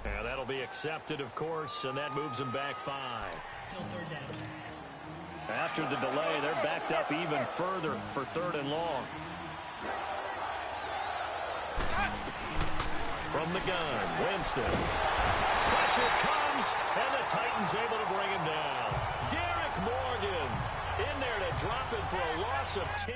And that'll be accepted, of course, and that moves them back 5. Still third down. After the delay, they're backed up even further for 3rd and long. From the gun, Winston. Pressure comes, and the Titans able to bring him down. Derek Morgan in there to drop it for a loss of 10.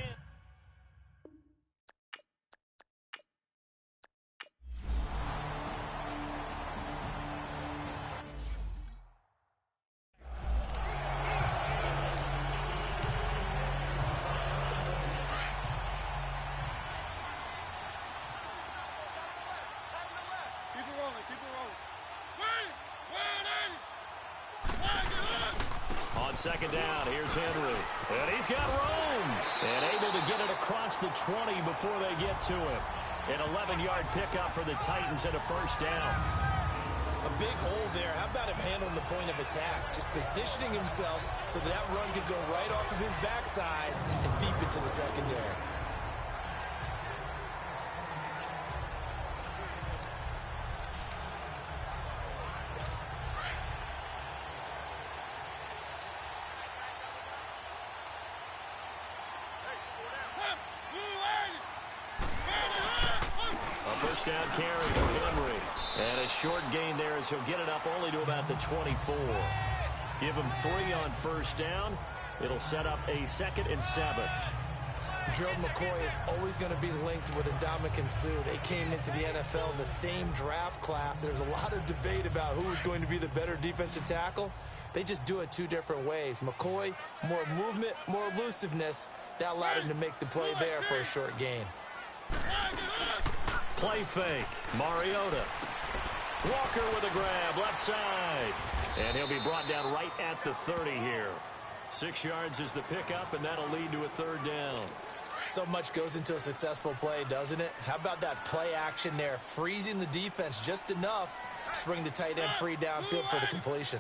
Second down, here's Henry. And he's got room. And able to get it across the 20 before they get to him. An 11-yard pickup for the Titans and a first down. A big hole there. How about him handling the point of attack? Just positioning himself so that run could go right off of his backside and deep into the secondary. Down carry for Henry. And a short gain there as he'll get it up only to about the 24. Give him 3 on first down. It'll set up a 2nd and 7. Joe McCoy is always going to be linked with Ndamukong Suh. They came into the NFL in the same draft class. There's a lot of debate about who was going to be the better defensive tackle. They just do it 2 different ways. McCoy, more movement, more elusiveness. That allowed him to make the play there for a short gain. Play fake. Mariota. Walker with a grab, left side. And he'll be brought down right at the 30 here. 6 yards is the pickup, and that'll lead to a 3rd down. So much goes into a successful play, doesn't it? How about that play action there? Freezing the defense just enough to bring the tight end free downfield for the completion.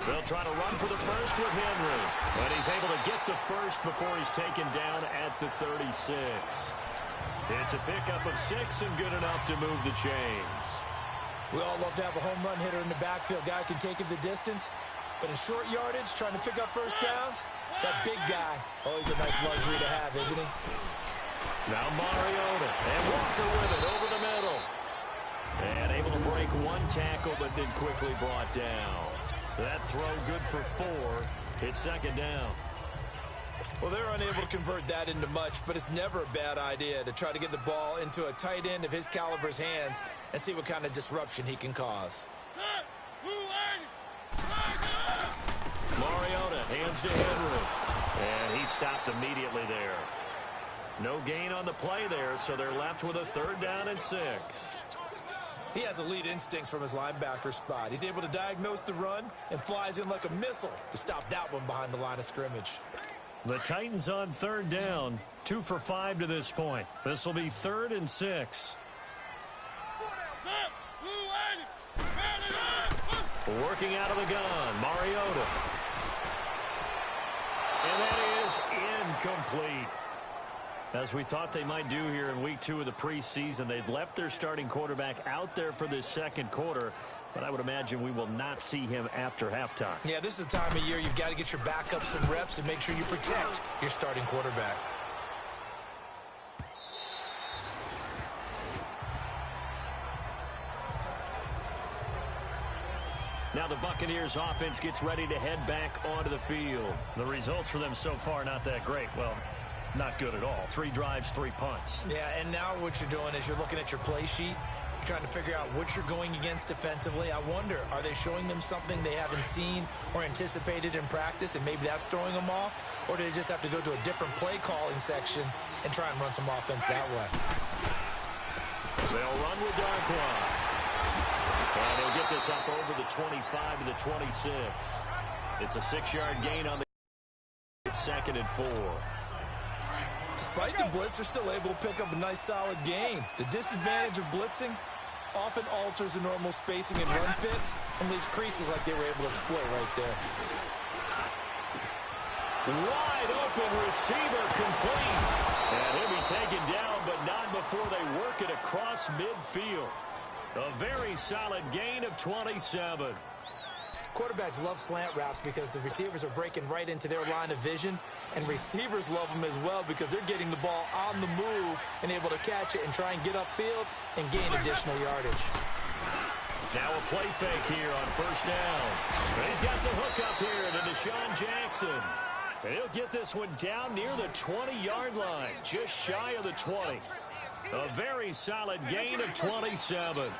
They'll try to run for the first with Henry. And he's able to get the first before he's taken down at the 36. It's a pickup of 6 and good enough to move the chains. We all love to have a home run hitter in the backfield. Guy can take it the distance. But in short yardage, trying to pick up first downs, that big guy, always a nice luxury to have, isn't he? Now Mariota and Walker with it over the middle. And able to break 1 tackle, but then quickly brought down. That throw good for 4. It's 2nd down. Well, they're unable to convert that into much, but it's never a bad idea to try to get the ball into a tight end of his caliber's hands and see what kind of disruption he can cause. Mariota hands to Henry. And he stopped immediately there. No gain on the play there, so they're left with a 3rd down and 6. He has elite instincts from his linebacker spot. He's able to diagnose the run and flies in like a missile to stop that one behind the line of scrimmage. The Titans on 3rd down, 2 for 5 to this point. This will be 3rd and 6. Working out of the gun, Mariota. And that is incomplete. As we thought they might do here in week 2 of the preseason, they've left their starting quarterback out there for this 2nd quarter, but I would imagine we will not see him after halftime. Yeah, this is the time of year you've got to get your backup some reps and make sure you protect your starting quarterback. Now the Buccaneers offense gets ready to head back onto the field. The results for them so far not that great. Well, not good at all. 3 drives, 3 punts. Yeah, and now what you're doing is you're looking at your play sheet, trying to figure out what you're going against defensively. I wonder, are they showing them something they haven't seen or anticipated in practice, and maybe that's throwing them off? Or do they just have to go to a different play calling section and try and run some offense that way? They'll run with Darkwa. And he'll get this up over the 25 to the 26. It's a 6-yard gain on the 2nd and 4. Despite the blitz, they're still able to pick up a nice solid gain. The disadvantage of blitzing often alters the normal spacing and run fits and leaves creases like they were able to exploit right there. Wide open receiver complete. And he'll be taken down, but not before they work it across midfield. A very solid gain of 27. Quarterbacks love slant routes because the receivers are breaking right into their line of vision, and receivers love them as well because they're getting the ball on the move and able to catch it and try and get upfield and gain additional yardage. Now a play fake here on first down. And he's got the hook up here to Deshaun Jackson. And he'll get this one down near the 20-yard line, just shy of the 20. A very solid gain of 27.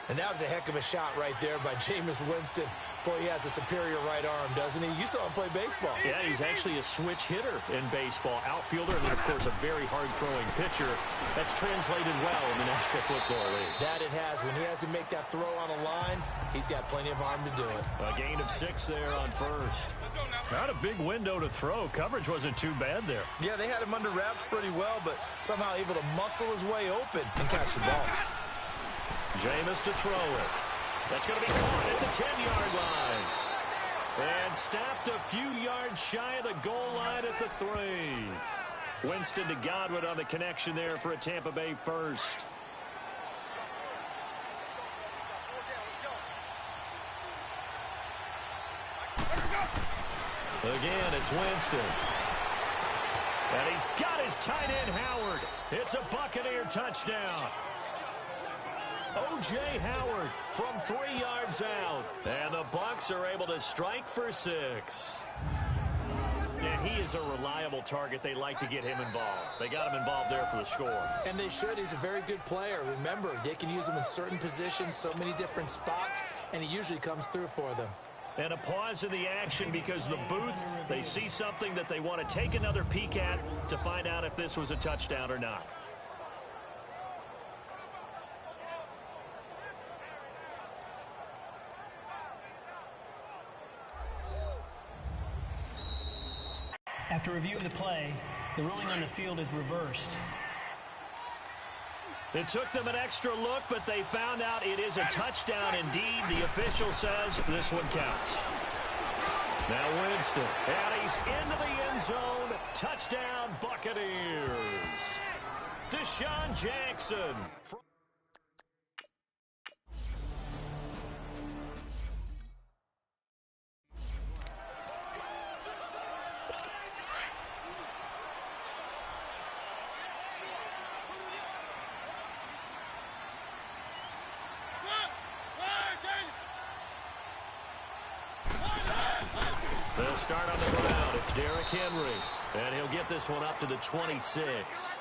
And that was a heck of a shot right there by Jameis Winston. Boy, he has a superior right arm, doesn't he? You saw him play baseball. Yeah, he's actually a switch hitter in baseball. Outfielder, and then, of course, a very hard-throwing pitcher. That's translated well in the National Football League. That it has. When he has to make that throw on a line, he's got plenty of arm to do it. A gain of 6 there on first. Not a big window to throw. Coverage wasn't too bad there. Yeah, they had him under wraps pretty well, but somehow able to muscle his way open and catch the ball. Jameis to throw it. That's going to be caught at the 10-yard line. And stopped a few yards shy of the goal line at the 3. Winston to Godwin on the connection there for a Tampa Bay first. Again, it's Winston. And he's got his tight end, Howard. It's a Buccaneer touchdown. O.J. Howard from 3 yards out. And the Bucs are able to strike for 6. And he is a reliable target. They like to get him involved. They got him involved there for the score. And they should. He's a very good player. Remember, they can use him in certain positions, so many different spots, and he usually comes through for them. And a pause in the action because the booth, they see something that they want to take another peek at to find out if this was a touchdown or not. After reviewing the play, the ruling on the field is reversed. It took them an extra look, but they found out it is a touchdown indeed. The official says this one counts. Now Winston, and he's into the end zone. Touchdown, Buccaneers. Deshaun Jackson. The start on the ground, it's Derrick Henry. And he'll get this one up to the 26.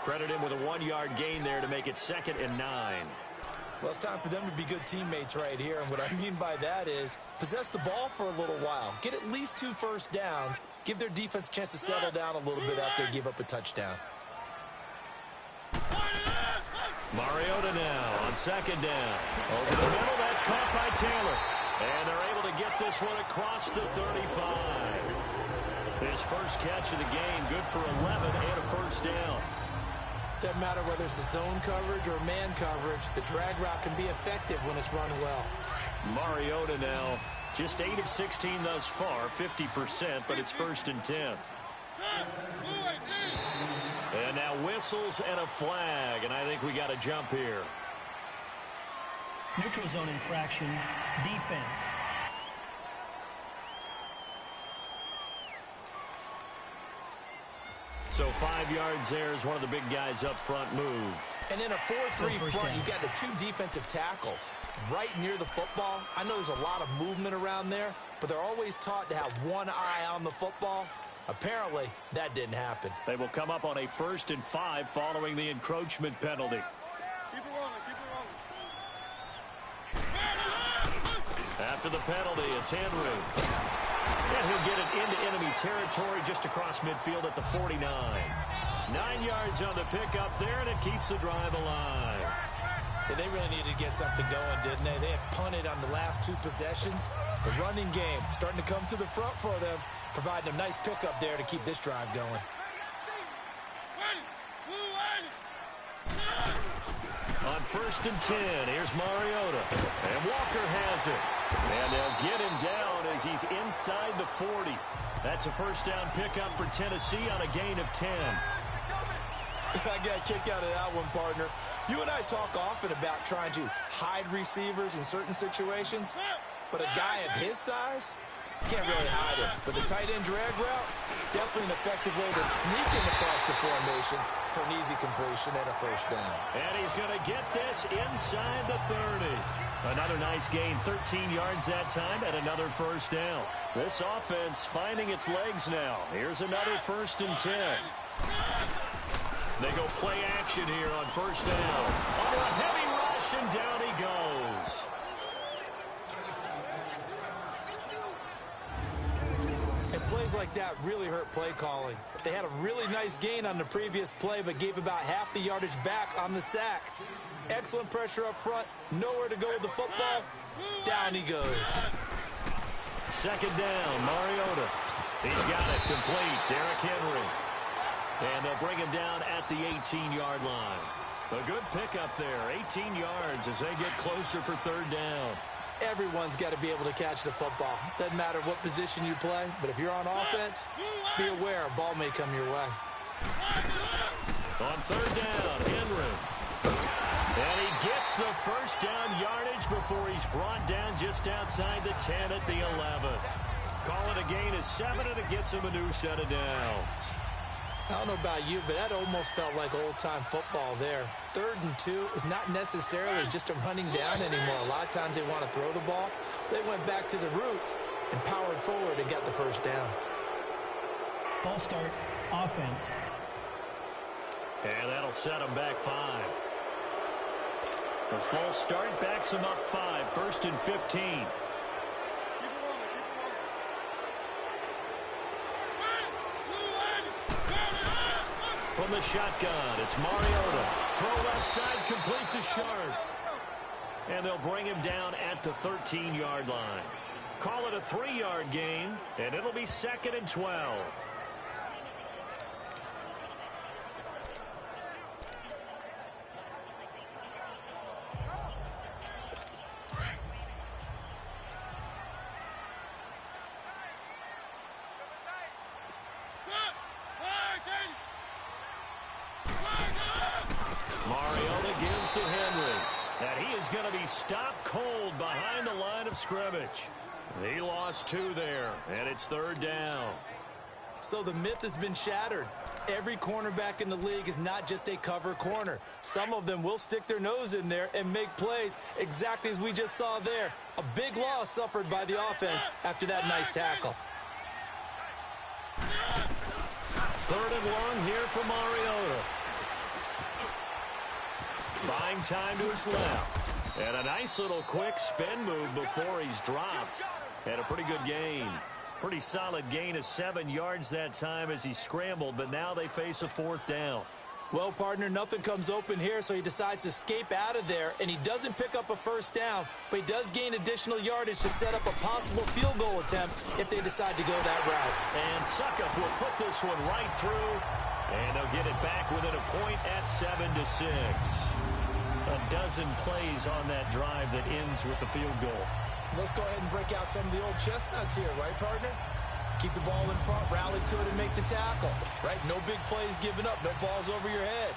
Credit him with a 1-yard gain there to make it 2nd and 9. Well, it's time for them to be good teammates right here. And what I mean by that is possess the ball for a little while. Get at least 2 first downs. Give their defense a chance to settle down a little bit after they give up a touchdown. Mariota now on 2nd down. Over the middle, that's caught by Taylor. And they're able to get this one across the 35. His first catch of the game, good for 11 and a first down. Doesn't matter whether it's a zone coverage or man coverage, the drag route can be effective when it's run well. Mariota now, just 8 of 16 thus far, 50%, but it's 1st and 10. And now whistles and a flag, and I think we got a jump here. Neutral zone infraction, defense. So 5 yards there as one of the big guys up front moved. And in a 4-3 front, you've got the 2 defensive tackles right near the football. I know there's a lot of movement around there, but they're always taught to have one eye on the football. Apparently, that didn't happen. They will come up on a 1st and 5 following the encroachment penalty. After the penalty, it's Henry. And he'll get it into enemy territory just across midfield at the 49. 9 yards on the pickup there, and it keeps the drive alive. Yeah, they really needed to get something going, didn't they? They had punted on the last 2 possessions. The running game starting to come to the front for them, providing a nice pickup there to keep this drive going. On 1st and 10, here's Mariota. And Walker has it. And they'll get him down as he's inside the 40. That's a first down pickup for Tennessee on a gain of 10. I got a kick out of that one, partner. You and I talk often about trying to hide receivers in certain situations, but a guy of his size can't really hide him. But the tight end drag route, definitely an effective way to sneak him across the formation for an easy completion and a first down. And he's going to get this inside the 30. Another nice gain, 13 yards that time, and another first down. This offense finding its legs now. Here's another 1st and 10. They go play action here on first down. Under a heavy rush, and down he goes. And plays like that really hurt play calling. They had a really nice gain on the previous play, but gave about half the yardage back on the sack. Excellent pressure up front. Nowhere to go with the football. Down he goes. Second down, Mariota. He's got it complete. Derrick Henry. And they'll bring him down at the 18-yard line. A good pickup there, 18 yards as they get closer for 3rd down. Everyone's got to be able to catch the football. Doesn't matter what position you play, but if you're on offense, be aware a ball may come your way. On 3rd down, Henry. And he gets the first down yardage before he's brought down just outside the 10 at the 11. Call it a gain of 7, and it gets him a new set of downs. I don't know about you, but that almost felt like old-time football there. 3rd and 2 is not necessarily just a running down anymore. A lot of times they want to throw the ball. They went back to the roots and powered forward and got the first down. False start, offense. And that'll set them back 5. The false start backs them up 5, 1st and 15. From the shotgun, it's Mariota. Throw left side, complete to Sharp. And they'll bring him down at the 13-yard line. Call it a 3-yard gain, and it'll be 2nd and 12. Mariota gives to Henry. And he is going to be stopped cold behind the line of scrimmage. He lost 2 there, and it's 3rd down. So the myth has been shattered. Every cornerback in the league is not just a cover corner. Some of them will stick their nose in there and make plays exactly as we just saw there. A big loss suffered by the offense after that nice tackle. 3rd and long here for Mariota. Buying time to his left. And a nice little quick spin move before he's dropped. And a pretty good gain. Pretty solid gain of 7 yards that time as he scrambled, but now they face a 4th down. Well, partner, nothing comes open here, so he decides to escape out of there, and he doesn't pick up a first down, but he does gain additional yardage to set up a possible field goal attempt if they decide to go that route. And Suckup will put this one right through, and they'll get it back within a point at 7-6. A dozen plays on that drive that ends with the field goal. Let's go ahead and break out some of the old chestnuts here, right, partner? Keep the ball in front, rally to it, and make the tackle, right? No big plays given up, no balls over your head.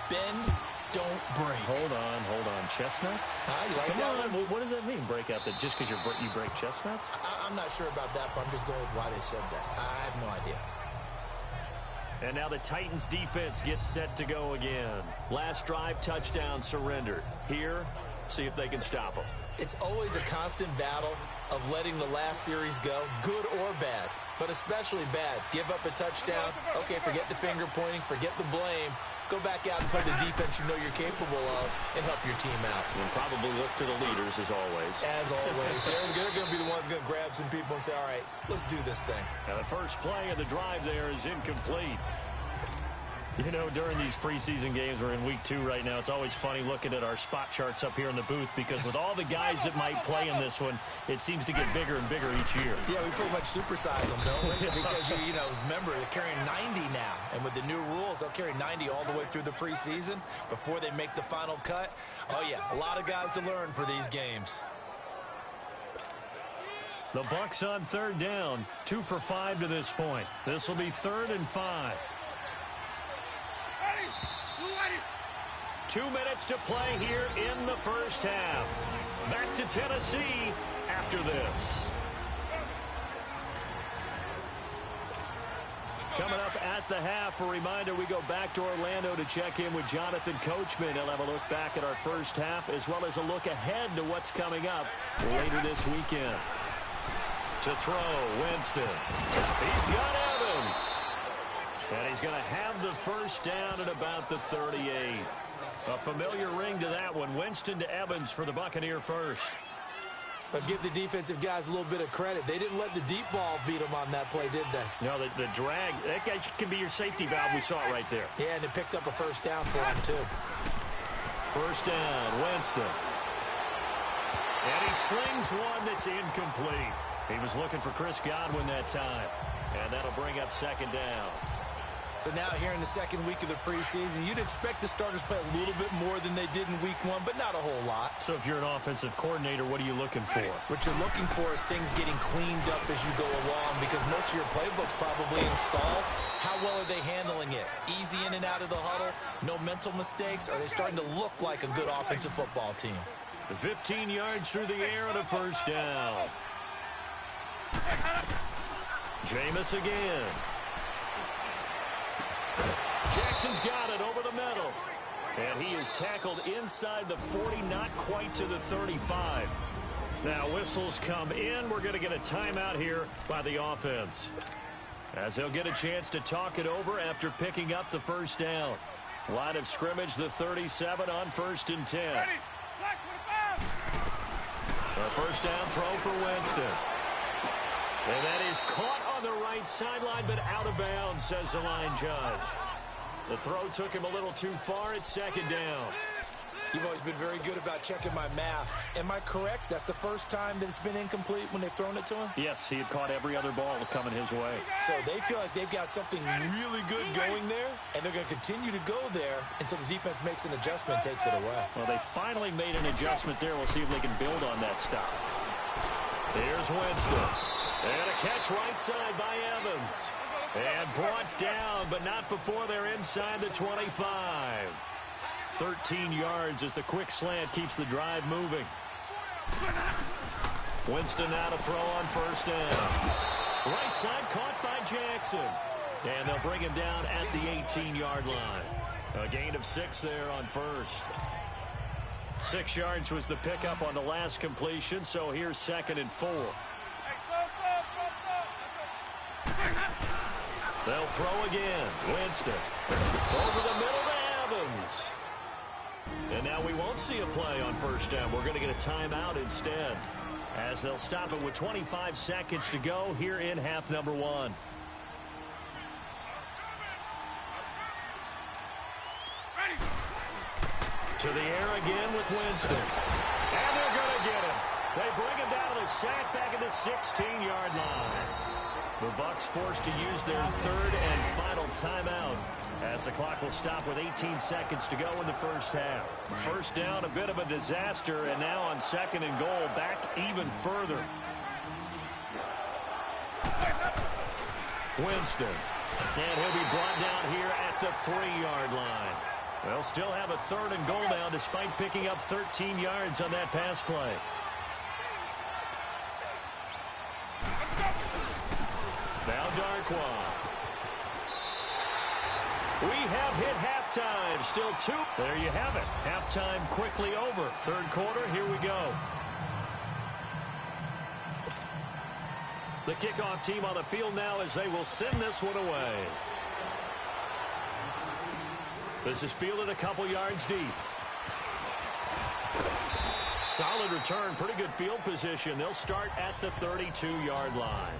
Bend, don't break. Hold on. Chestnuts? You like Come that on. one? What does that mean, break out? That just because you break chestnuts? I'm not sure about that, but I'm just going with why they said that. I have no idea. And now the Titans defense gets set to go again. Last drive, touchdown, surrendered. Here, see if they can stop them. It's always a constant battle of letting the last series go, good or bad, but especially bad. Give up a touchdown. Okay, forget the finger pointing, forget the blame. Go back out and play the defense you know you're capable of and help your team out. And probably look to the leaders as always. As always. They're going to be the ones going to grab some people and say, all right, let's do this thing. Now the first play of the drive there is incomplete. You know, during these preseason games, we're in week 2 right now. It's always funny looking at our spot charts up here in the booth because with all the guys that might play in this one, it seems to get bigger and bigger each year. Yeah, we pretty much supersize them, don't we? Because, you know, remember, they're carrying 90 now. And with the new rules, they'll carry 90 all the way through the preseason before they make the final cut. Oh, yeah, a lot of guys to learn for these games. The Bucs on third down, 2 for 5 to this point. This will be 3rd and 5. 2 minutes to play here in the first half. Back to Tennessee after this. Coming up at the half, a reminder, we go back to Orlando to check in with Jonathan Coachman. He'll have a look back at our first half as well as a look ahead to what's coming up later this weekend. To throw, Winston. He's got Evans. And he's going to have the first down at about the 38. A familiar ring to that one. Winston to Evans for the Buccaneer first. But give the defensive guys a little bit of credit. They didn't let the deep ball beat them on that play, did they? No, the drag, that guy can be your safety valve. We saw it right there. Yeah, and they picked up a first down for him, too. First down, Winston. And he slings one that's incomplete. He was looking for Chris Godwin that time. And that'll bring up second down. So now here in the second week of the preseason, you'd expect the starters play a little bit more than they did in week 1, but not a whole lot. So if you're an offensive coordinator, what are you looking for? What you're looking for is things getting cleaned up as you go along, because most of your playbooks probably installed. How well are they handling it? Easy in and out of the huddle? No mental mistakes? Are they starting to look like a good offensive football team? The 15 yards through the air and a first down. Jameis again. Jackson's got it over the middle. And he is tackled inside the 40, not quite to the 35. Now whistles come in. We're going to get a timeout here by the offense, as he'll get a chance to talk it over after picking up the first down. Line of scrimmage, the 37 on 1st and 10. A first down throw for Winston. And that is caught on the right sideline, but out of bounds, says the line judge. The throw took him a little too far. It's second down. You've always been very good about checking my math. Am I correct? That's the first time that it's been incomplete when they've thrown it to him? Yes, he had caught every other ball coming his way. So they feel like they've got something really good going there, and they're going to continue to go there until the defense makes an adjustment and takes it away. Well, they finally made an adjustment there. We'll see if they can build on that stop. Here's Winston. And a catch right side by Evans. And brought down, but not before they're inside the 25. 13 yards as the quick slant keeps the drive moving. Winston now to throw on first down. Right side caught by Jackson. And they'll bring him down at the 18-yard line. A gain of 6 there on first. 6 yards was the pickup on the last completion, so here's 2nd and 4. They'll throw again. Winston. Over the middle to Evans. And now we won't see a play on first down. We're going to get a timeout instead, as they'll stop it with 25 seconds to go here in half number 1. To the air again with Winston. And they're going to get him. They bring him down to the sack back at the 16-yard line. The Bucs forced to use their 3rd and final timeout, as the clock will stop with 18 seconds to go in the first half. First down, a bit of a disaster, and now on 2nd and goal, back even further. Winston. And he'll be brought down here at the 3-yard line. They'll still have a 3rd and goal now, despite picking up 13 yards on that pass play. Now Darkwa. We have hit halftime. Still 2. There you have it. Halftime quickly over. 3rd quarter, here we go. The kickoff team on the field now as they will send this one away. This is fielded a couple yards deep. Solid return. Pretty good field position. They'll start at the 32-yard line.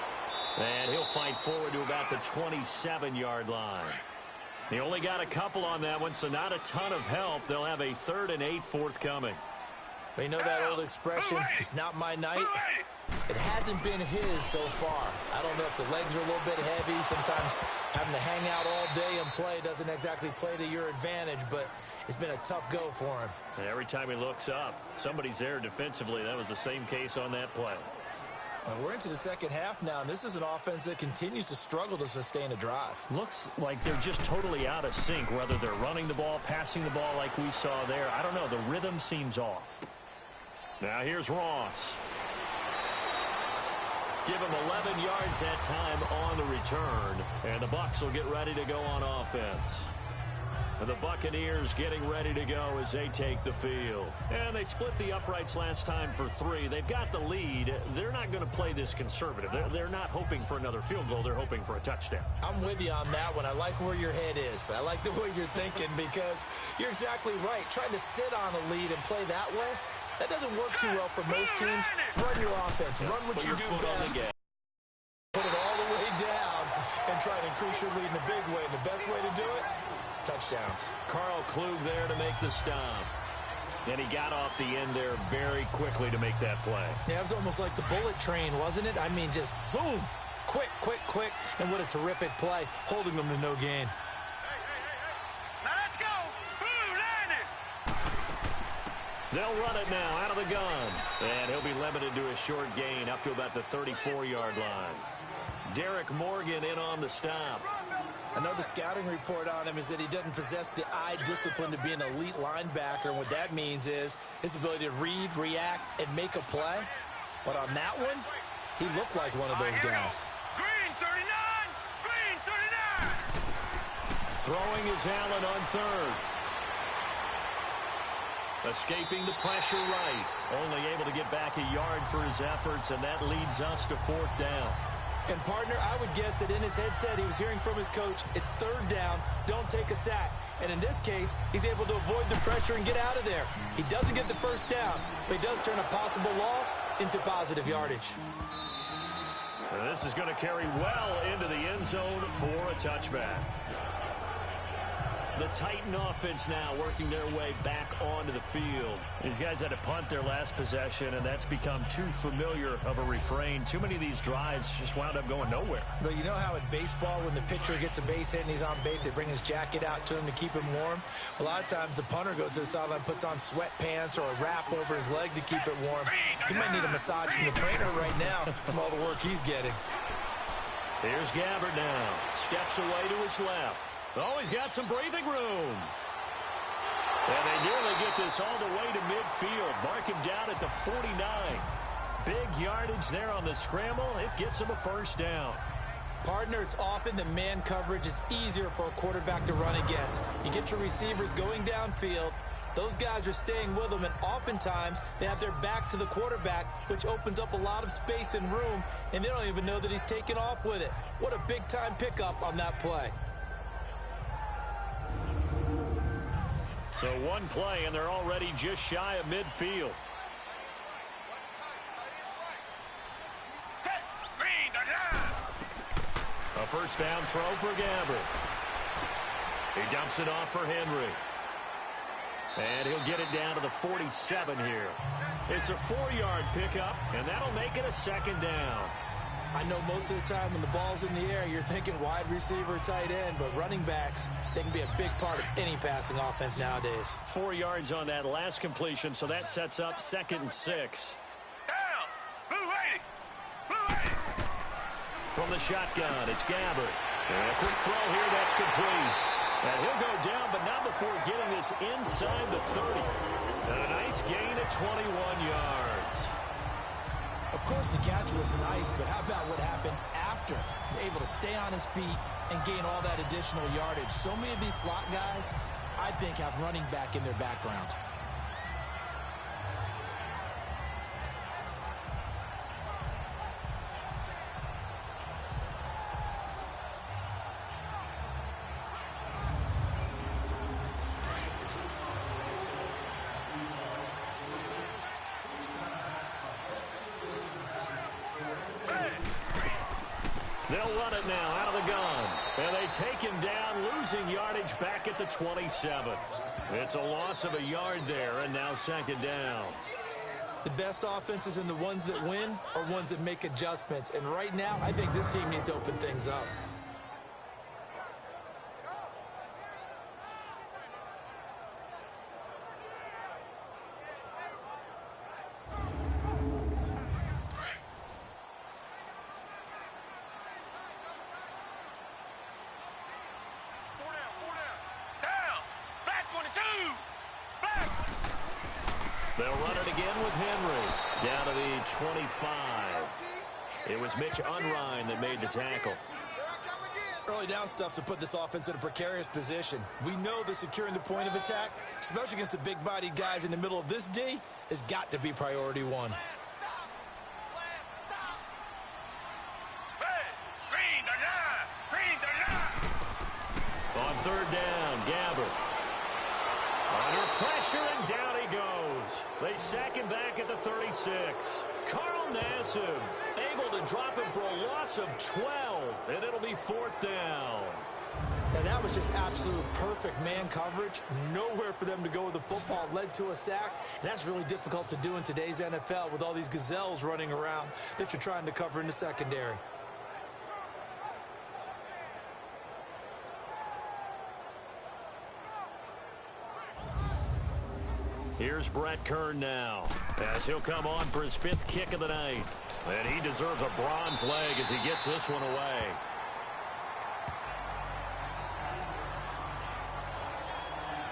And he'll fight forward to about the 27-yard line. He only got a couple on that one, so not a ton of help. They'll have a 3rd and 8 forthcoming. But you know that old expression, it's not my night? It hasn't been his so far. I don't know if the legs are a little bit heavy. Sometimes having to hang out all day and play doesn't exactly play to your advantage, but it's been a tough go for him. And every time he looks up, somebody's there defensively. That was the same case on that play. We're into the second half now, and this is an offense that continues to struggle to sustain a drive. Looks like they're just totally out of sync, whether they're running the ball, passing the ball like we saw there. I don't know. The rhythm seems off. Now here's Ross. Give him 11 yards that time on the return. And the Bucs will get ready to go on offense. And the Buccaneers getting ready to go as they take the field. And they split the uprights last time for 3. They've got the lead. They're not going to play this conservative. They're not hoping for another field goal. They're hoping for a touchdown. I'm with you on that one. I like where your head is. I like the way you're thinking because you're exactly right. Trying to sit on a lead and play that way, that doesn't work too well for most teams. Run your offense. Run what you do best. Put it all the way down and try to increase your lead in a big way. And the best way to do it, touchdowns. Carl Klug there to make the stop. And he got off the end there very quickly to make that play. Yeah, it was almost like the bullet train, wasn't it? I mean, just zoom. Quick, quick, quick. And what a terrific play, holding them to no gain. Now let's go. Blue line it. They'll run it now out of the gun. And he'll be limited to a short gain up to about the 34-yard line. Derek Morgan in on the stop. I know the scouting report on him is that he doesn't possess the eye discipline to be an elite linebacker. And what that means is his ability to read, react, and make a play. But on that one, he looked like one of those guys. Green 39. Green 39. Throwing is Allen on 3rd. Escaping the pressure right. Only able to get back a yard for his efforts, and that leads us to 4th down. And, partner, I would guess that in his headset he was hearing from his coach, it's 3rd down, don't take a sack. And in this case, he's able to avoid the pressure and get out of there. He doesn't get the 1st down, but he does turn a possible loss into positive yardage. And this is going to carry well into the end zone for a touchback. The Titan offense now working their way back onto the field. These guys had to punt their last possession, and that's become too familiar of a refrain. Too many of these drives just wound up going nowhere. But you know how in baseball, when the pitcher gets a base hit and he's on base, they bring his jacket out to him to keep him warm? A lot of times the punter goes to the sideline, puts on sweatpants or a wrap over his leg to keep it warm. He might need a massage from the trainer right now from all the work he's getting. Here's Gabbard now. Steps away to his left. Oh, he's got some breathing room. And they nearly get this all the way to midfield. Mark him down at the 49. Big yardage there on the scramble. It gets him a 1st down. Partner, it's often that man coverage is easier for a quarterback to run against. You get your receivers going downfield. Those guys are staying with them, and oftentimes they have their back to the quarterback, which opens up a lot of space and room, and they don't even know that he's taken off with it. What a big-time pickup on that play. So one play, and they're already just shy of midfield. A 1st down throw for Gabbard. He dumps it off for Henry. And he'll get it down to the 47 here. It's a 4-yard pickup, and that'll make it a 2nd down. I know most of the time when the ball's in the air, you're thinking wide receiver, tight end, but running backs, they can be a big part of any passing offense nowadays. 4 yards on that last completion, so that sets up 2nd and 6. Down. Blue 80. Blue 80. From the shotgun, it's Gabbard. And a quick throw here, that's complete. And he'll go down, but not before getting this inside the 30. And a nice gain of 21 yards. Of course, the catch was nice, but how about what happened after? Able to stay on his feet and gain all that additional yardage. So many of these slot guys, I think, have running back in their background. They'll run it now out of the gun. And they take him down, losing yardage back at the 27. It's a loss of a yard there, and now second down. The best offenses and the ones that win are ones that make adjustments. And right now, I think this team needs to open things up. They'll run it again with Henry. Down to the 25. It was Mitch Unrein that made the tackle. Early down stuff to put this offense in a precarious position. We know that securing the point of attack, especially against the big-bodied guys in the middle of this D, has got to be priority one. On third down, Gabbert. Under pressure, and down he goes. They sack him back at the 36. Carl Nassib able to drop him for a loss of 12, and it'll be fourth down. And that was just absolute perfect man coverage. Nowhere for them to go with the football. Led to a sack. And that's really difficult to do in today's NFL with all these gazelles running around that you're trying to cover in the secondary. Here's Brett Kern now, as he'll come on for his fifth kick of the night. And he deserves a bronze leg as he gets this one away.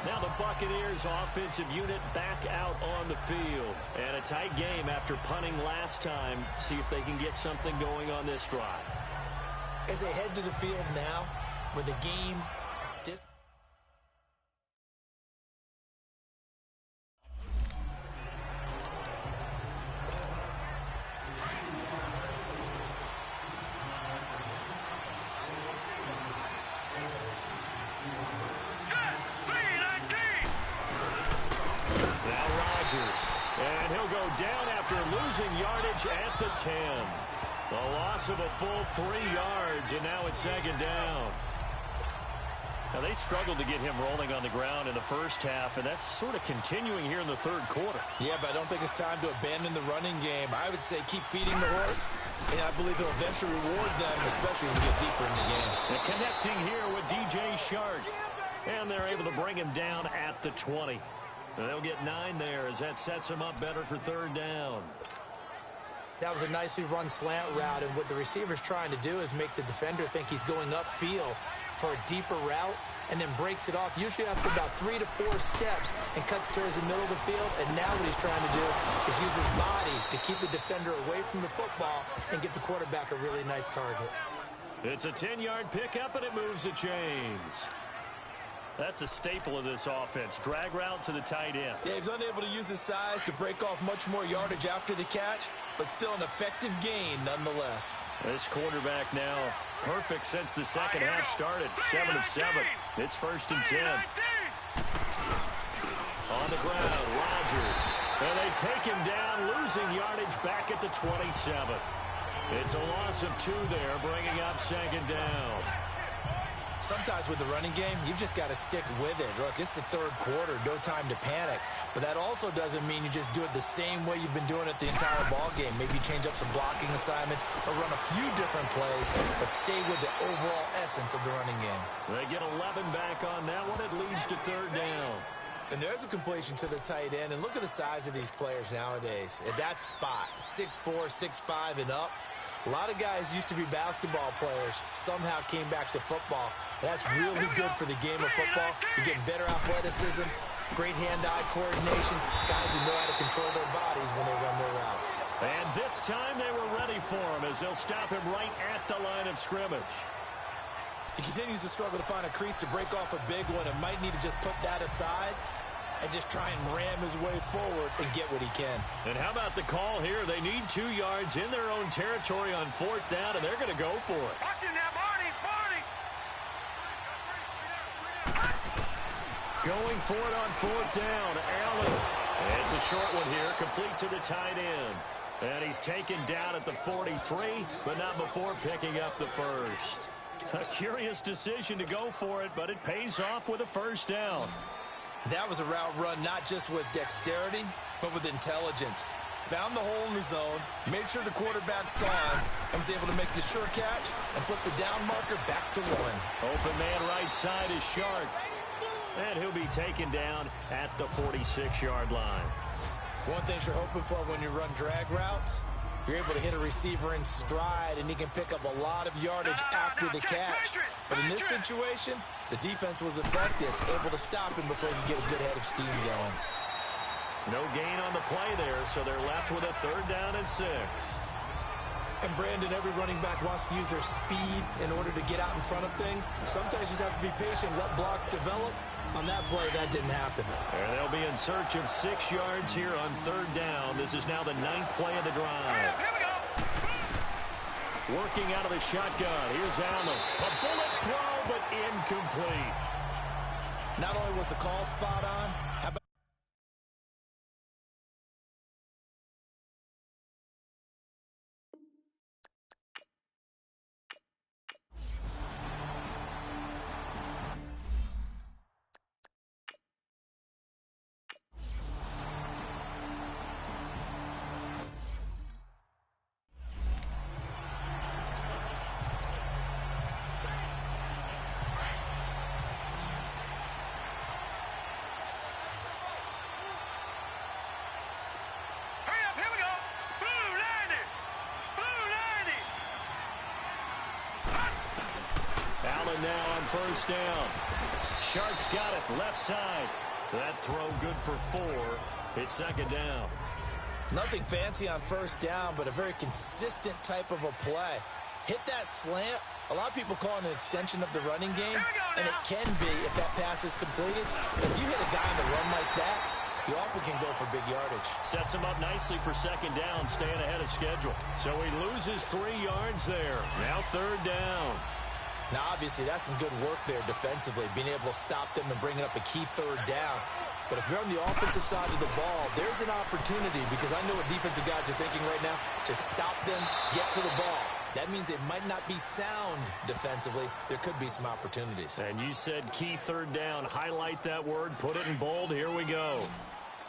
Now the Buccaneers offensive unit back out on the field. And a tight game after punting last time. See if they can get something going on this drive. As they head to the field now, with the game and he'll go down after losing yardage at the 10. A loss of a full 3 yards, and now it's second down. Now, they struggled to get him rolling on the ground in the first half, and that's sort of continuing here in the third quarter. Yeah, but I don't think it's time to abandon the running game. I would say keep feeding the horse, and I believe it'll eventually reward them, especially as we get deeper in the game. And connecting here with DJ Shark, and they're able to bring him down at the 20. They'll get 9 there as that sets him up better for third down. That was a nicely run slant route, and what the receiver's trying to do is make the defender think he's going upfield for a deeper route, and then breaks it off, usually after about 3 to 4 steps, and cuts towards the middle of the field. And now what he's trying to do is use his body to keep the defender away from the football and give the quarterback a really nice target. It's a 10-yard pickup, and it moves the chains. That's a staple of this offense. Drag route to the tight end. Yeah, he's unable to use his size to break off much more yardage after the catch, but still an effective gain nonetheless. This quarterback now perfect since the second half started. 7 of 7. It's first and 10. On the ground, Rodgers. And they take him down, losing yardage back at the 27. It's a loss of 2 there, bringing up second down. Sometimes with the running game, you've just got to stick with it. Look, it's the third quarter, no time to panic. But that also doesn't mean you just do it the same way you've been doing it the entire ball game. Maybe change up some blocking assignments or run a few different plays, but stay with the overall essence of the running game. They get 11 back on that one. It leads to third down. And there's a completion to the tight end. And look at the size of these players nowadays. At that spot, 6'4", 6'5", and up. A lot of guys used to be basketball players, somehow came back to football. That's really good for the game of football. You're getting better athleticism, great hand-eye coordination, guys who know how to control their bodies when they run their routes. And this time they were ready for him as they'll stop him right at the line of scrimmage. He continues to struggle to find a crease to break off a big one and might need to just put that aside and just try and ram his way forward and get what he can. And how about the call here? They need 2 yards in their own territory on fourth down, and they're going to go for it. Watch him now, Barney! Going for it on fourth down, Allen. And it's a short one here, complete to the tight end. And he's taken down at the 43, but not before picking up the first. A curious decision to go for it, but it pays off with a first down. That was a route run not just with dexterity, but with intelligence. Found the hole in the zone, made sure the quarterback saw him, and was able to make the sure catch and flip the down marker back to 1. Open man right side is Shark. And he'll be taken down at the 46-yard line. One thing you're hoping for when you run drag routes, you're able to hit a receiver in stride, and he can pick up a lot of yardage after the catch. But in this situation, the defense was effective, able to stop him before he could get a good head of steam going. No gain on the play there, so they're left with a 3rd down and 6. And Brandon, every running back wants to use their speed in order to get out in front of things. Sometimes you just have to be patient, let blocks develop. On that play, that didn't happen. And they'll be in search of 6 yards here on 3rd down. This is now the 9th play of the drive. Here we go. Working out of the shotgun. Here's Allen. A bullet throw, but incomplete. Not only was the call spot on, how about now on 1st down. Shark's got it left side. That throw good for 4. It's 2nd down. nothing fancy on 1st down, but a very consistent type of a play. Hit that slant. A lot of people call it an extension of the running game, and it can be if that pass is completed. As you hit a guy on the run like that, you often can go for big yardage. Sets him up nicely for 2nd down, staying ahead of schedule. So he loses 3 yards there. Now 3rd down. Now, obviously, that's some good work there defensively, being able to stop them and bringing up a key 3rd down. But if you're on the offensive side of the ball, there's an opportunity, because I know what defensive guys are thinking right now. Just stop them, get to the ball. That means it might not be sound defensively. There could be some opportunities. And you said key 3rd down. Highlight that word, put it in bold. Here we go.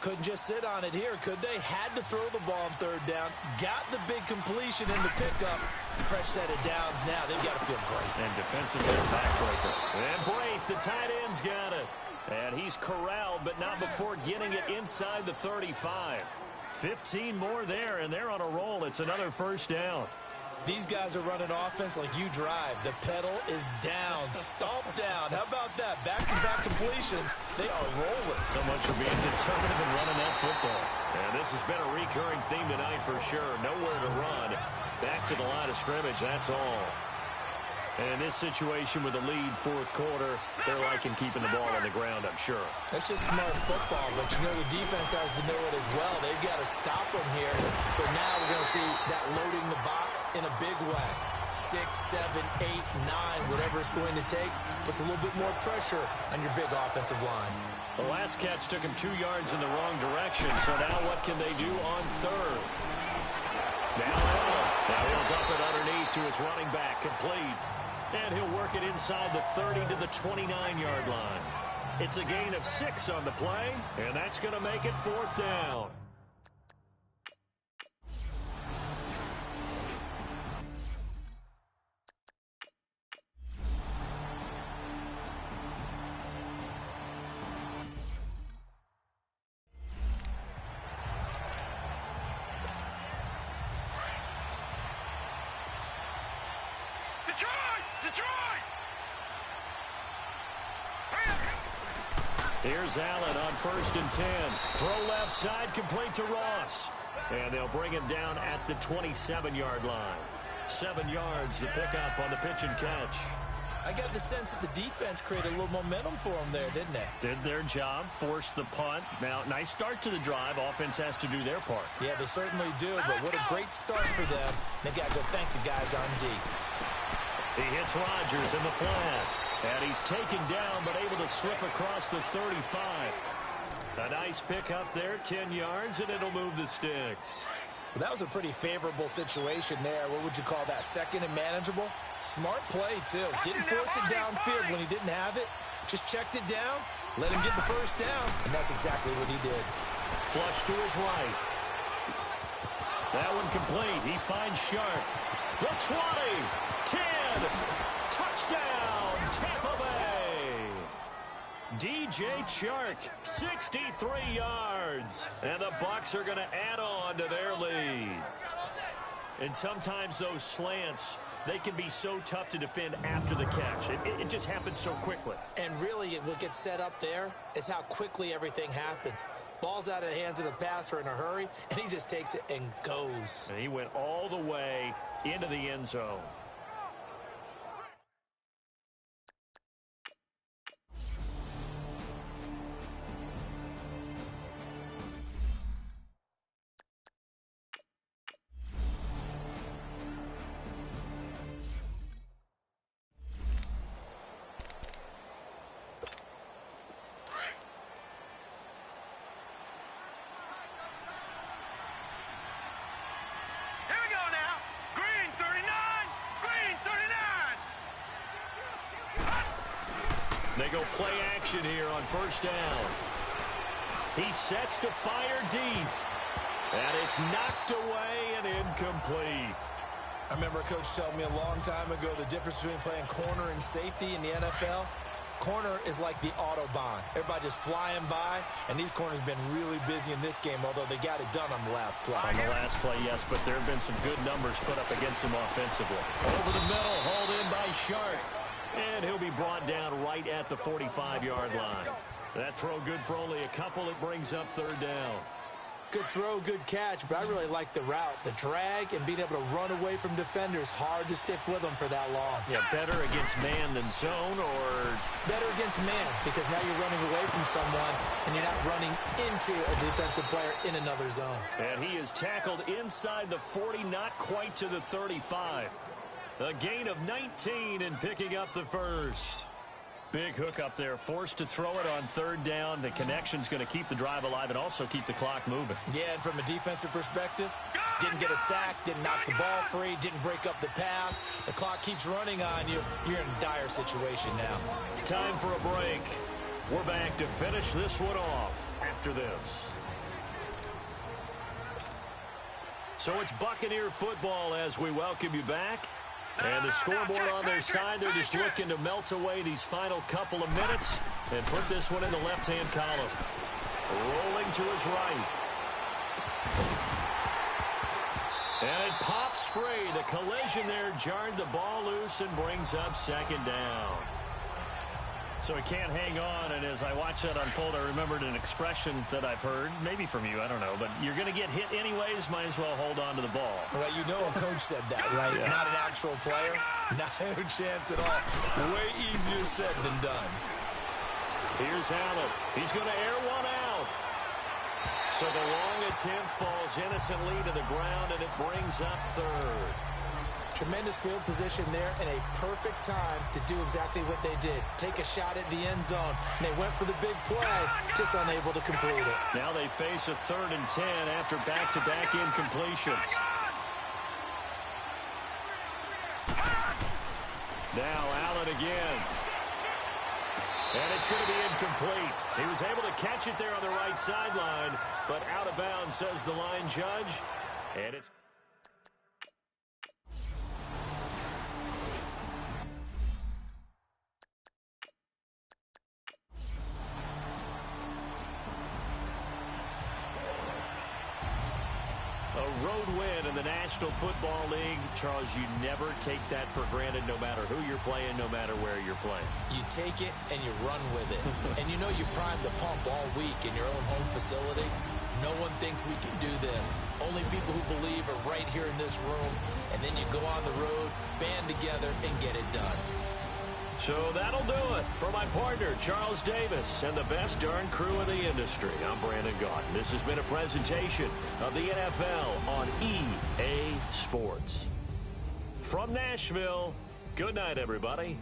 Couldn't just sit on it here, could they? Had to throw the ball on 3rd down. Got the big completion in the pickup. Fresh set of downs now. They've got to feel great. And defensively backbreaker. And Brate, the tight end's got it. And he's corralled, but not before getting it inside the 35. 15 more there, and they're on a roll. It's another 1st down. These guys are running offense like you drive. The pedal is down, stomp down. How about that? Back-to-back completions. They are rolling. So much for being conservative and running that football. And this has been a recurring theme tonight for sure. Nowhere to run. Back to the line of scrimmage, that's all. And in this situation with the lead 4th quarter, they're liking keeping the ball on the ground, I'm sure. That's just smart football, but you know the defense has to know it as well. They've got to stop them here. So now we're going to see that loading the box in a big way. 6, 7, 8, 9, whatever it's going to take, puts a little bit more pressure on your big offensive line. The last catch took him 2 yards in the wrong direction, so now what can they do on 3rd? Now he'll dump it underneath to his running back, complete. And he'll work it inside the 30 to the 29-yard line. It's a gain of 6 on the play, and that's going to make it 4th down. Here's Allen on 1st and 10. Throw left side, complete to Ross. And they'll bring him down at the 27-yard line. 7 yards, the pickup on the pitch and catch. I got the sense that the defense created a little momentum for them there, didn't they? Did their job, forced the punt. Now, nice start to the drive. Offense has to do their part. Yeah, they certainly do, but what a great start for them. They got to go thank the guys on D. He hits Rodgers in the flat. And he's taken down, but able to slip across the 35. A nice pick up there, 10 yards, and it'll move the sticks. Well, that was a pretty favorable situation there. What would you call that? Second and manageable? Smart play, too. Didn't force it downfield when he didn't have it. Just checked it down, let him get the first down, and that's exactly what he did. Flush to his right. That one complete. He finds Sharp. The 20, 10, touchdown, Tampa Bay. DJ Chark, 63 yards. And the Bucs are going to add on to their lead. And sometimes those slants, they can be so tough to defend after the catch. It just happens so quickly. And really, what gets set up there is how quickly everything happens. Ball's out of the hands of the passer in a hurry, and he just takes it and goes. And he went all the way into the end zone. They go play action here on first down. He sets to fire deep. And it's knocked away and incomplete. I remember a coach telling me a long time ago the difference between playing corner and safety in the NFL. Corner is like the Autobahn. Everybody just flying by, and these corners have been really busy in this game, although they got it done on the last play. On the last play, yes, but there have been some good numbers put up against him offensively. Over the middle, hauled in by Shark. And he'll be brought down right at the 45-yard line. That throw good for only a couple. It brings up third down. Good throw, good catch, but I really like the route. The drag and being able to run away from defenders, hard to stick with them for that long. Yeah, better against man than zone, or? Better against man, because now you're running away from someone and you're not running into a defensive player in another zone. And he is tackled inside the 40, not quite to the 35. A gain of 19 and picking up the first. Big hook up there, forced to throw it on third down. The connection's going to keep the drive alive and also keep the clock moving. Yeah, and from a defensive perspective, didn't get a sack, didn't knock the ball free, didn't break up the pass. The clock keeps running on you. You're in a dire situation now. Time for a break. We're back to finish this one off after this. So it's Buccaneer football as we welcome you back. And the scoreboard on their side, they're just looking to melt away these final couple of minutes and put this one in the left-hand column. Rolling to his right. And it pops free. The collision there jarred the ball loose and brings up second down. So he can't hang on, and as I watch that unfold, I remembered an expression that I've heard, maybe from you, I don't know, but you're going to get hit anyways, might as well hold on to the ball. Well, you know a coach said that, right? Yeah. Not an actual player. Not a chance at all. Way easier said than done. Here's Allen. He's going to air one out. So the long attempt falls innocently to the ground, and it brings up third. Tremendous field position there and a perfect time to do exactly what they did. Take a shot at the end zone. And they went for the big play, just unable to complete it. Now they face a 3rd and 10 after back-to-back incompletions. Now Allen again. And it's going to be incomplete. He was able to catch it there on the right sideline, but out of bounds, says the line judge. And it's... a road win in the National Football League. Charles, you never take that for granted, no matter who you're playing, no matter where you're playing. You take it and you run with it. And you know you primed the pump all week in your own home facility. No one thinks we can do this. Only people who believe are right here in this room. And then you go on the road, band together, and get it done. So that'll do it for my partner, Charles Davis, and the best darn crew in the industry. I'm Brandon Gaudin. This has been a presentation of the NFL on EA Sports. From Nashville, good night, everybody.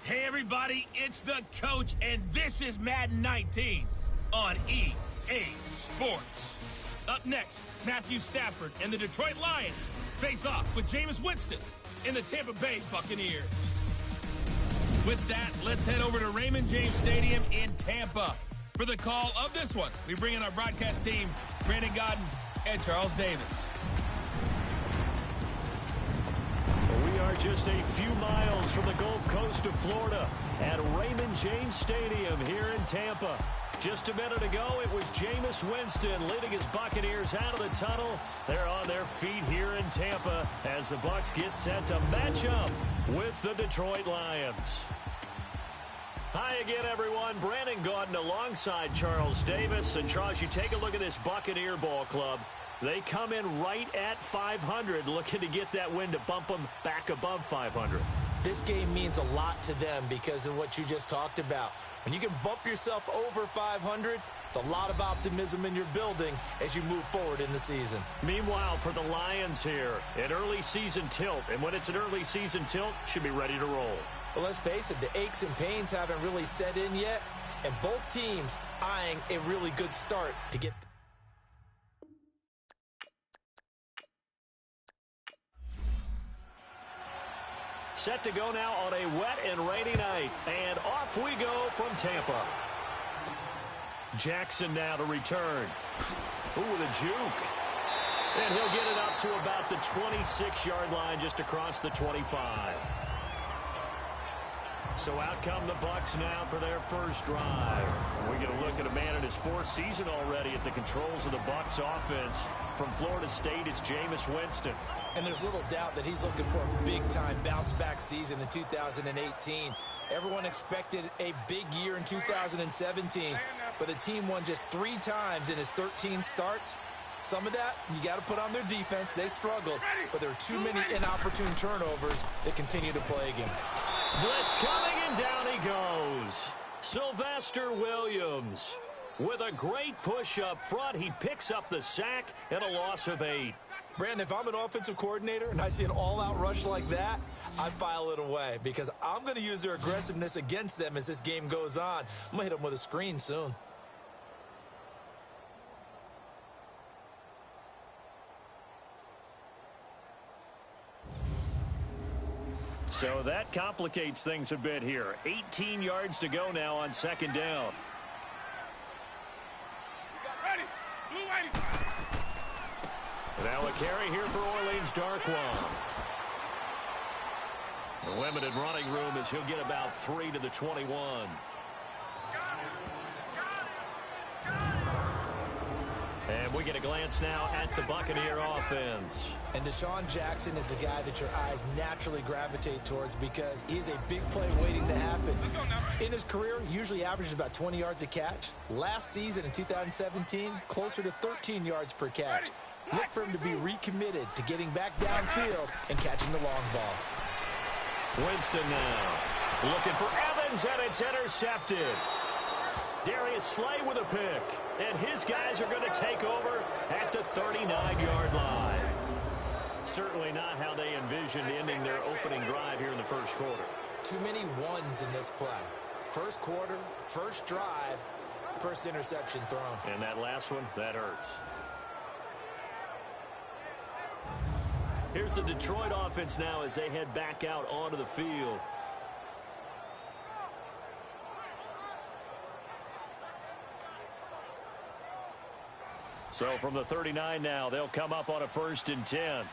Hey everybody, it's the coach, and this is Madden 19 on EA Sports. Up next, Matthew Stafford and the Detroit Lions face off with Jameis Winston and the Tampa Bay Buccaneers. With that, let's head over to Raymond James Stadium in Tampa. For the call of this one, we bring in our broadcast team, Brandon Godden and Charles Davis. We are just a few miles from the Gulf Coast of Florida at Raymond James Stadium here in Tampa. Just a minute ago, it was Jameis Winston leading his Buccaneers out of the tunnel. They're on their feet here in Tampa as the Bucs get set to match up with the Detroit Lions. Hi again, everyone. Brandon Gaudin alongside Charles Davis. And Charles, you take a look at this Buccaneer ball club. They come in right at 500, looking to get that win to bump them back above 500. This game means a lot to them because of what you just talked about. When you can bump yourself over 500, it's a lot of optimism in your building as you move forward in the season. Meanwhile, for the Lions here, an early season tilt. And when it's an early season tilt, should be ready to roll. Well, let's face it, the aches and pains haven't really set in yet, and both teams eyeing a really good start to get. Set to go now on a wet and rainy night. And off we go from Tampa. Jackson now to return. Ooh, with a juke. And he'll get it up to about the 26-yard line, just across the 25. So out come the Bucs now for their first drive. We get a look at a man in his fourth season already at the controls of the Bucs offense. From Florida State, it's Jameis Winston. And there's little doubt that he's looking for a big-time bounce-back season in 2018. Everyone expected a big year in 2017, but the team won just 3 times in his 13 starts. Some of that, you got to put on their defense. They struggled, but there are too many inopportune turnovers that continue to plague him. Blitz coming, and down he goes. Sylvester Williams with a great push up front. He picks up the sack and a loss of 8. Brandon, if I'm an offensive coordinator and I see an all-out rush like that, I file it away because I'm going to use their aggressiveness against them as this game goes on. I'm going to hit them with a screen soon. So that complicates things a bit here. 18 yards to go now on second down. Ready. Blue 80. Now a carry here for Orleans Darkwa. The limited running room as he'll get about 3 to the 21. And we get a glance now at the Buccaneer offense. And Deshaun Jackson is the guy that your eyes naturally gravitate towards because he's a big play waiting to happen. In his career, usually averages about 20 yards a catch. Last season in 2017, closer to 13 yards per catch. Look for him to be recommitted to getting back downfield and catching the long ball. Winston now looking for Evans, and it's intercepted. Darius Slay with a pick, and his guys are going to take over at the 39-yard line. Certainly not how they envisioned ending their opening drive here in the first quarter. Too many ones in this play. First quarter, first drive, first interception thrown. And that last one, that hurts. Here's the Detroit offense now as they head back out onto the field. So from the 39 now, they'll come up on a 1st and 10.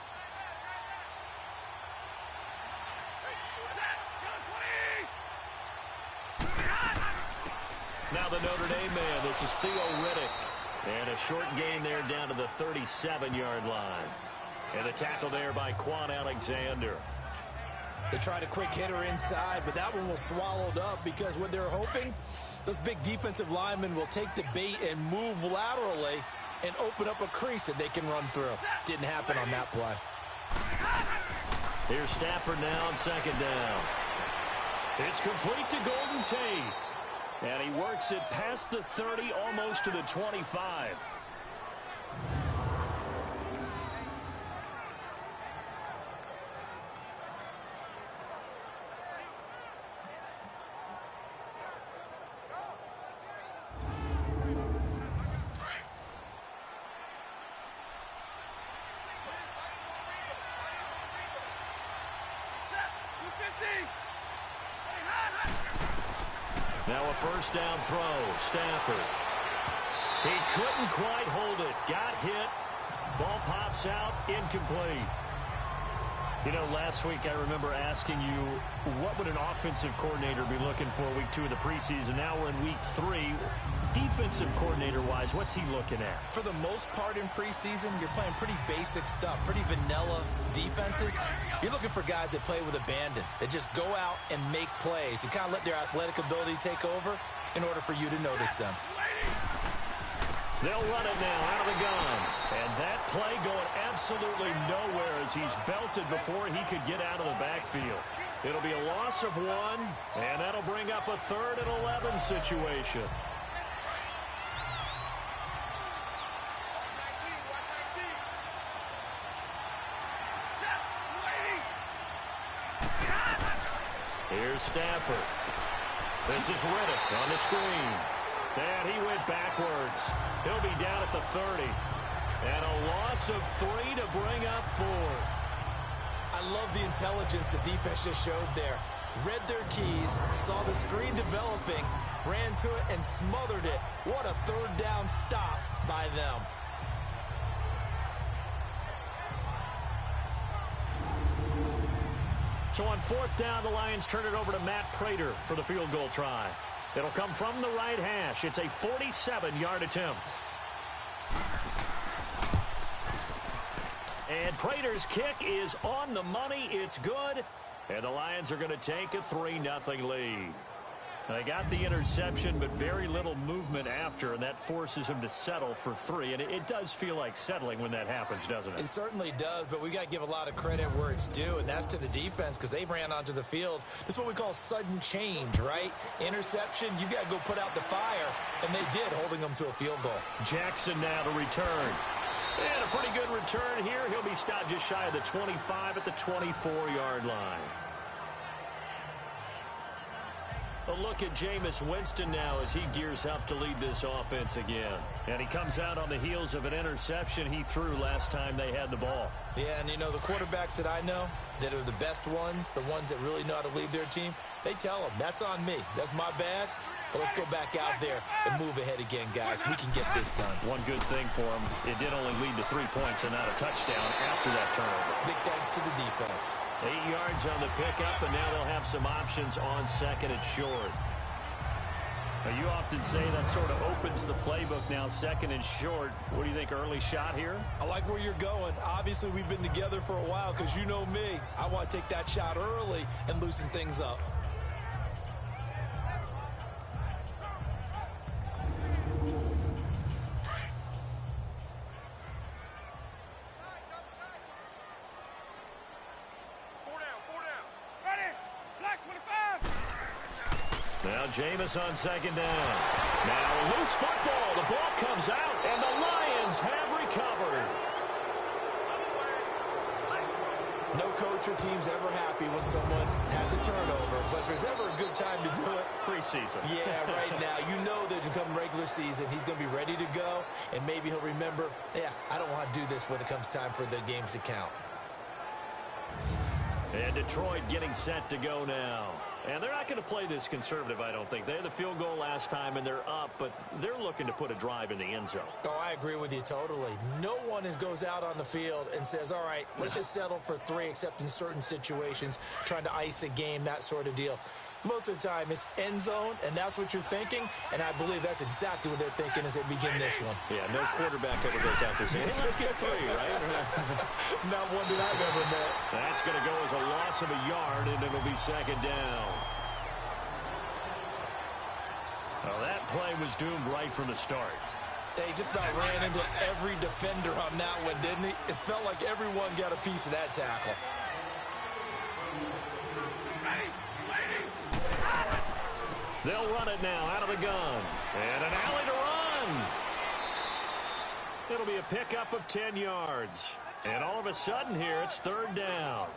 Now the Notre Dame man, this is Theo Riddick. And a short gain there down to the 37-yard line. And the tackle there by Quan Alexander. They tried a quick hitter inside, but that one was swallowed up because what they're hoping, those big defensive linemen will take the bait and move laterally and open up a crease that they can run through. Didn't happen on that play. Here's Stafford now on second down. It's complete to Golden Tate. And he works it past the 30, almost to the 25. Now a first down throw. Stafford. He couldn't quite hold it. Got hit. Ball pops out. Incomplete. You know, last week I remember asking you, what would an offensive coordinator be looking for week 2 of the preseason? Now we're in week 3. Defensive coordinator-wise, what's he looking at? For the most part in preseason, you're playing pretty basic stuff, pretty vanilla defenses. You're looking for guys that play with abandon, that just go out and make plays. You kind of let their athletic ability take over in order for you to notice them. They'll run it now out of the gun. And that play going absolutely nowhere as he's belted before he could get out of the backfield. It'll be a loss of 1, and that'll bring up a 3rd and 11 situation. Here's Stafford. This is Riddick on the screen. And he went backwards. He'll be down at the 30. And a loss of 3 to bring up 4. I love the intelligence the defense just showed there. Read their keys, saw the screen developing, ran to it, and smothered it. What a 3rd down stop by them. So on 4th down, the Lions turn it over to Matt Prater for the field goal try. It'll come from the right hash. It's a 47-yard attempt. And Prater's kick is on the money. It's good. And the Lions are going to take a 3-0 lead. They got the interception, but very little movement after, and that forces him to settle for 3. And it does feel like settling when that happens, doesn't it? It certainly does, but we got to give a lot of credit where it's due, and that's to the defense because they ran onto the field. This is what we call sudden change, right? Interception, you got to go put out the fire, and they did, holding them to a field goal. Jackson now to return. And a pretty good return here. He'll be stopped just shy of the 25 at the 24-yard line. A look at Jameis Winston now as he gears up to lead this offense again. And he comes out on the heels of an interception he threw last time they had the ball. Yeah, and you know, the quarterbacks that I know that are the best ones, the ones that really know how to lead their team, they tell them, that's on me. That's my bad. But let's go back out there and move ahead again, guys. We can get this done. One good thing for him, it did only lead to 3 points and not a touchdown after that turnover. Big thanks to the defense. 8 yards on the pickup, and now they'll have some options on 2nd and short. Now, you often say that sort of opens the playbook now, 2nd and short. What do you think, early shot here? I like where you're going. Obviously, we've been together for a while because you know me. I want to take that shot early and loosen things up. Now Jameis on 2nd down. Now loose football. The ball comes out, and the Lions have recovered. No coach or team's ever happy when someone has a turnover, but if there's ever a good time to do it, preseason. Yeah, right now. You know that come regular season, he's going to be ready to go, and maybe he'll remember, yeah, I don't want to do this when it comes time for the games to count. And Detroit getting set to go now. And they're not going to play this conservative, I don't think. They had the field goal last time, and they're up, but they're looking to put a drive in the end zone. Oh, I agree with you totally. No one goes out on the field and says, all right, let's just settle for 3, except in certain situations, trying to ice a game, that sort of deal. Most of the time, it's end zone, and that's what you're thinking, and I believe that's exactly what they're thinking as they begin this one. Yeah, no quarterback ever goes out there saying, hey, let's get 3, right? Not one that I've ever met. That's going to go as a loss of a yard, and it'll be 2nd down. Well, that play was doomed right from the start. They just about ran into every defender on that one, didn't he? It felt like everyone got a piece of that tackle. They'll run it now out of the gun. And an alley to run. It'll be a pickup of 10 yards. And all of a sudden here, it's 3rd down.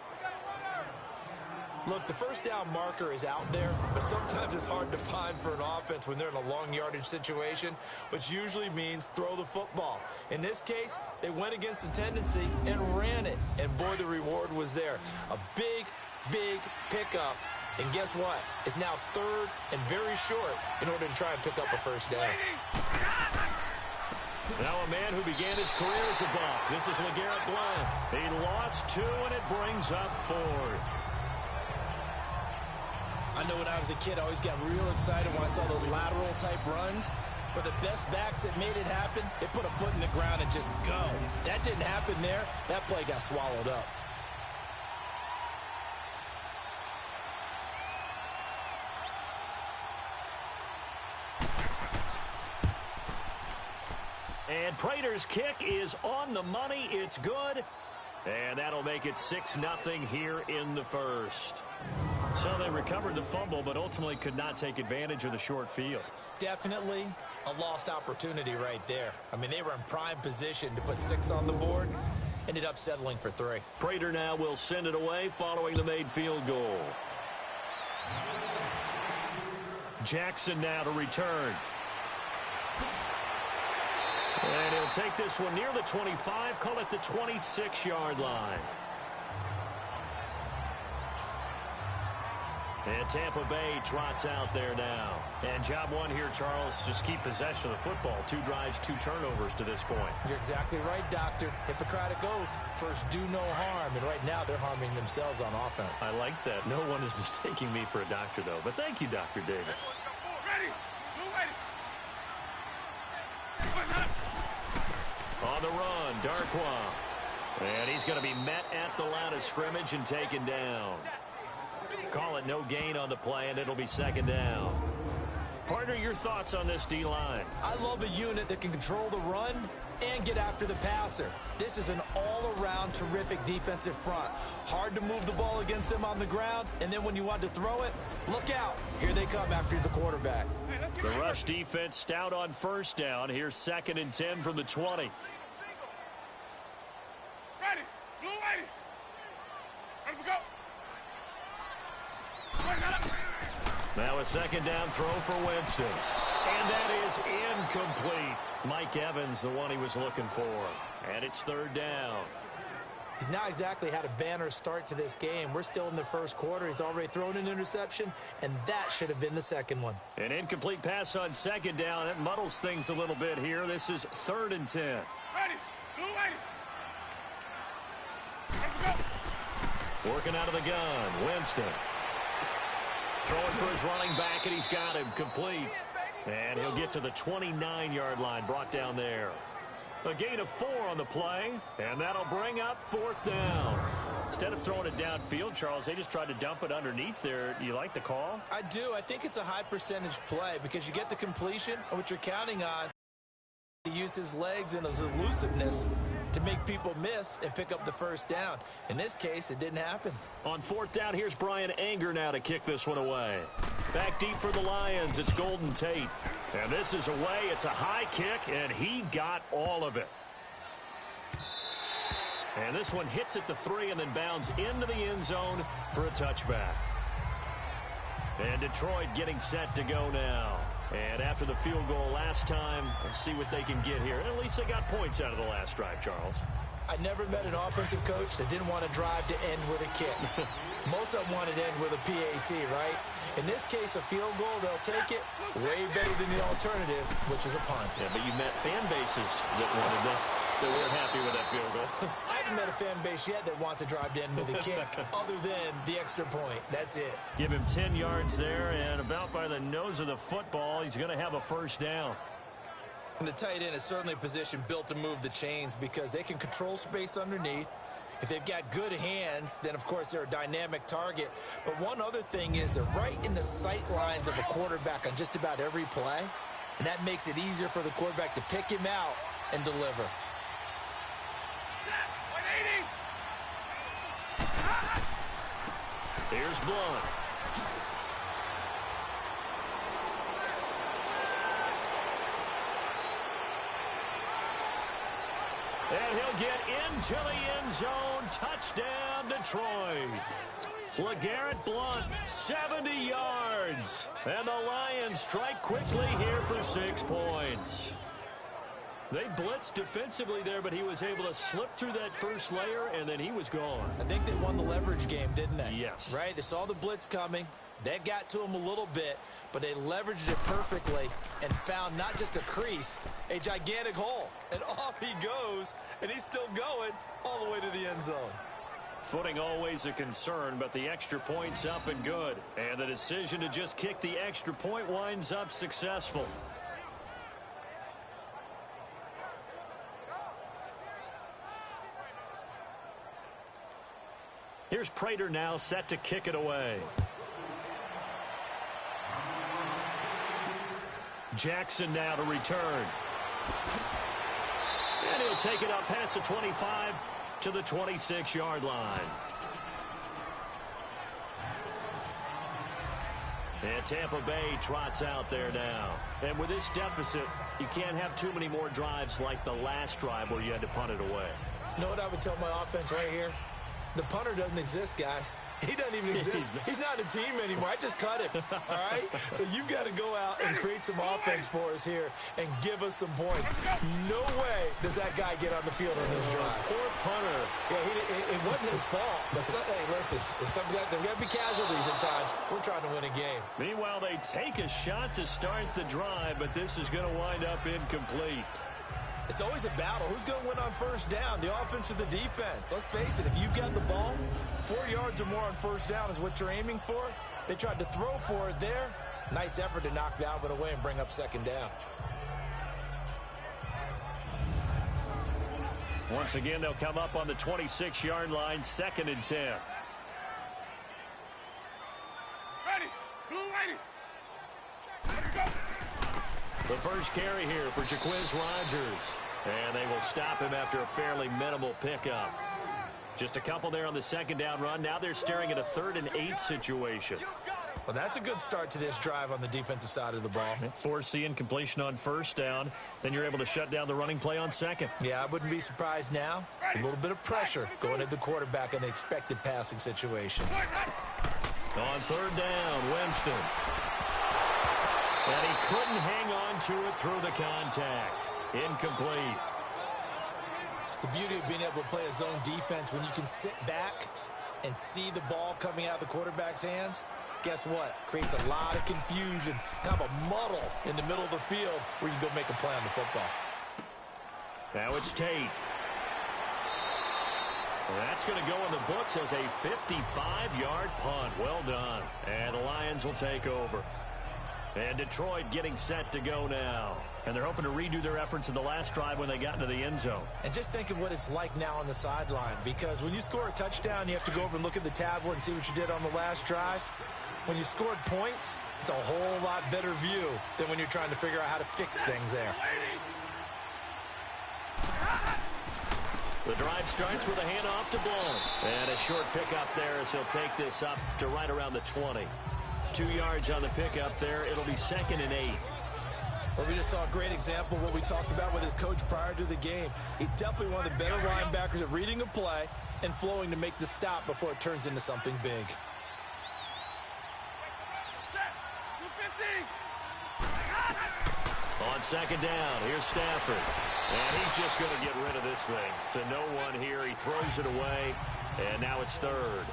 Look, the first down marker is out there, but sometimes it's hard to find for an offense when they're in a long yardage situation, which usually means throw the football. In this case, they went against the tendency and ran it. And boy, the reward was there. A big, big pickup. And guess what? It's now 3rd and very short in order to try and pick up a first down. Now a man who began his career as a Buck. This is LeGarrette Blount. He lost 2, and it brings up 4th. I know when I was a kid, I always got real excited when I saw those lateral-type runs. But the best backs that made it happen, they put a foot in the ground and just go. That didn't happen there. That play got swallowed up. And Prater's kick is on the money. It's good. And that'll make it 6-0 here in the first. So they recovered the fumble, but ultimately could not take advantage of the short field. Definitely a lost opportunity right there. I mean, they were in prime position to put 6 on the board. Ended up settling for 3. Prater now will send it away following the made field goal. Jackson now to return. And he'll take this one near the 25, call it the 26-yard line. And Tampa Bay trots out there now. And job one here, Charles, just keep possession of the football. 2 drives, 2 turnovers to this point. You're exactly right, Doctor. Hippocratic oath. First, do no harm. And right now, they're harming themselves on offense. I like that. No one is mistaking me for a doctor, though. But thank you, Dr. Davis. Ready. Blue ready. On the run, Darkwa. And he's going to be met at the line of scrimmage and taken down. Call it no gain on the play, and it'll be second down. Partner, your thoughts on this D-line? I love a unit that can control the run and get after the passer. This is an all-around terrific defensive front. Hard to move the ball against them on the ground, and then when you want to throw it, look out. Here they come after the quarterback. The rush defense stout on first down. Here's 2nd and 10 from the 20. Ready. Blue ready. Ready to go. Now a 2nd down throw for Winston. And that is incomplete. Mike Evans, the one he was looking for. And it's 3rd down. He's not exactly had a banner start to this game. We're still in the first quarter. He's already thrown an interception, and that should have been the second one. An incomplete pass on 2nd down. That muddles things a little bit here. This is 3rd and 10. Ready. Blue ready. Ready to go. Working out of the gun. Winston. Throwing for his running back, and he's got him complete. And he'll get to the 29-yard line, brought down there. A gain of 4 on the play, and that'll bring up 4th down. Instead of throwing it downfield, Charles, they just tried to dump it underneath there. Do you like the call? I do. I think it's a high percentage play because you get the completion, and what you're counting on to use his legs and his elusiveness to make people miss and pick up the first down. In this case, it didn't happen. On 4th down, here's Brian Anger now to kick this one away. Back deep for the Lions, it's Golden Tate. And this is away. It's a high kick, and he got all of it. And this one hits at the 3 and then bounds into the end zone for a touchback. And Detroit getting set to go now. And after the field goal last time, let's see what they can get here. And at least they got points out of the last drive, Charles. I never met an offensive coach that didn't want to drive to end with a kick. Most of them wanted to end with a PAT, right? In this case, a field goal, they'll take it way better than the alternative, which is a punt. Yeah, but you met fan bases that weren't happy with that field goal. I haven't met a fan base yet that wants to drive to end with a kick other than the extra point. That's it. Give him 10 yards there, and about by the nose of the football, he's going to have a first down. And the tight end is certainly a position built to move the chains because they can control space underneath. If they've got good hands, then, of course, they're a dynamic target. But one other thing is they're right in the sight lines of a quarterback on just about every play, and that makes it easier for the quarterback to pick him out and deliver. Here's Blunt. And he'll get into the end zone. Touchdown, Detroit. LeGarrette Blunt, 70 yards. And the Lions strike quickly here for 6 points. They blitzed defensively there, but he was able to slip through that first layer, and then he was gone. I think they won the leverage game, didn't they? Yes. Right? They saw the blitz coming. That got to him a little bit, but they leveraged it perfectly and found not just a crease, a gigantic hole. And off he goes, and he's still going all the way to the end zone. Footing always a concern, but the extra point's up and good. And the decision to just kick the extra point winds up successful. Here's Prater now set to kick it away. Jackson now to return. And he'll take it up past the 25 to the 26-yard line. And Tampa Bay trots out there now. And with this deficit, you can't have too many more drives like the last drive where you had to punt it away. You know what I would tell my offense right here? The punter doesn't exist, guys. He doesn't even exist. He's not a team anymore. I just cut him, all right? So you've got to go out and create some offense for us here and give us some points. No way does that guy get on the field on this drive. Poor punter. Yeah, it wasn't his fault. But hey, listen, there's got to be casualties at times. We're trying to win a game. Meanwhile, they take a shot to start the drive, but this is going to wind up incomplete. It's always a battle. Who's going to win on first down, the offense or the defense? Let's face it, if you've got the ball, 4 yards or more on first down is what you're aiming for. They tried to throw for it there. Nice effort to knock Dalvin away and bring up second down. Once again, they'll come up on the 26-yard line, 2nd and 10. Ready. Blue ready. Ready to go. The first carry here for Jaquiz Rogers. And they will stop him after a fairly minimal pickup. Just a couple there on the second down run. Now they're staring at a 3rd and 8 situation. Well, that's a good start to this drive on the defensive side of the ball. Force the incompletion on first down. Then you're able to shut down the running play on second. Yeah, I wouldn't be surprised now. A little bit of pressure going at the quarterback in an expected passing situation. On 3rd down, Winston. And he couldn't hang on to it through the contact. Incomplete. The beauty of being able to play a zone defense when you can sit back and see the ball coming out of the quarterback's hands, guess what? Creates a lot of confusion, kind of a muddle in the middle of the field where you can go make a play on the football. Now it's Tate. And that's going to go in the books as a 55-yard punt. Well done. And the Lions will take over. And Detroit getting set to go now. And they're hoping to redo their efforts in the last drive when they got into the end zone. And just think of what it's like now on the sideline, because when you score a touchdown, you have to go over and look at the tablet and see what you did on the last drive. When you scored points, it's a whole lot better view than when you're trying to figure out how to fix things there. The drive starts with a handoff to Blount. And a short pickup there as he'll take this up to right around the 20. 2 yards on the pickup there. It'll be 2nd and 8. Well, we just saw a great example of what we talked about with his coach prior to the game. He's definitely one of the better linebackers at reading a play and flowing to make the stop before it turns into something big. On 2nd down, here's Stafford. And he's just going to get rid of this thing. To no one here. He throws it away. And now it's 3rd.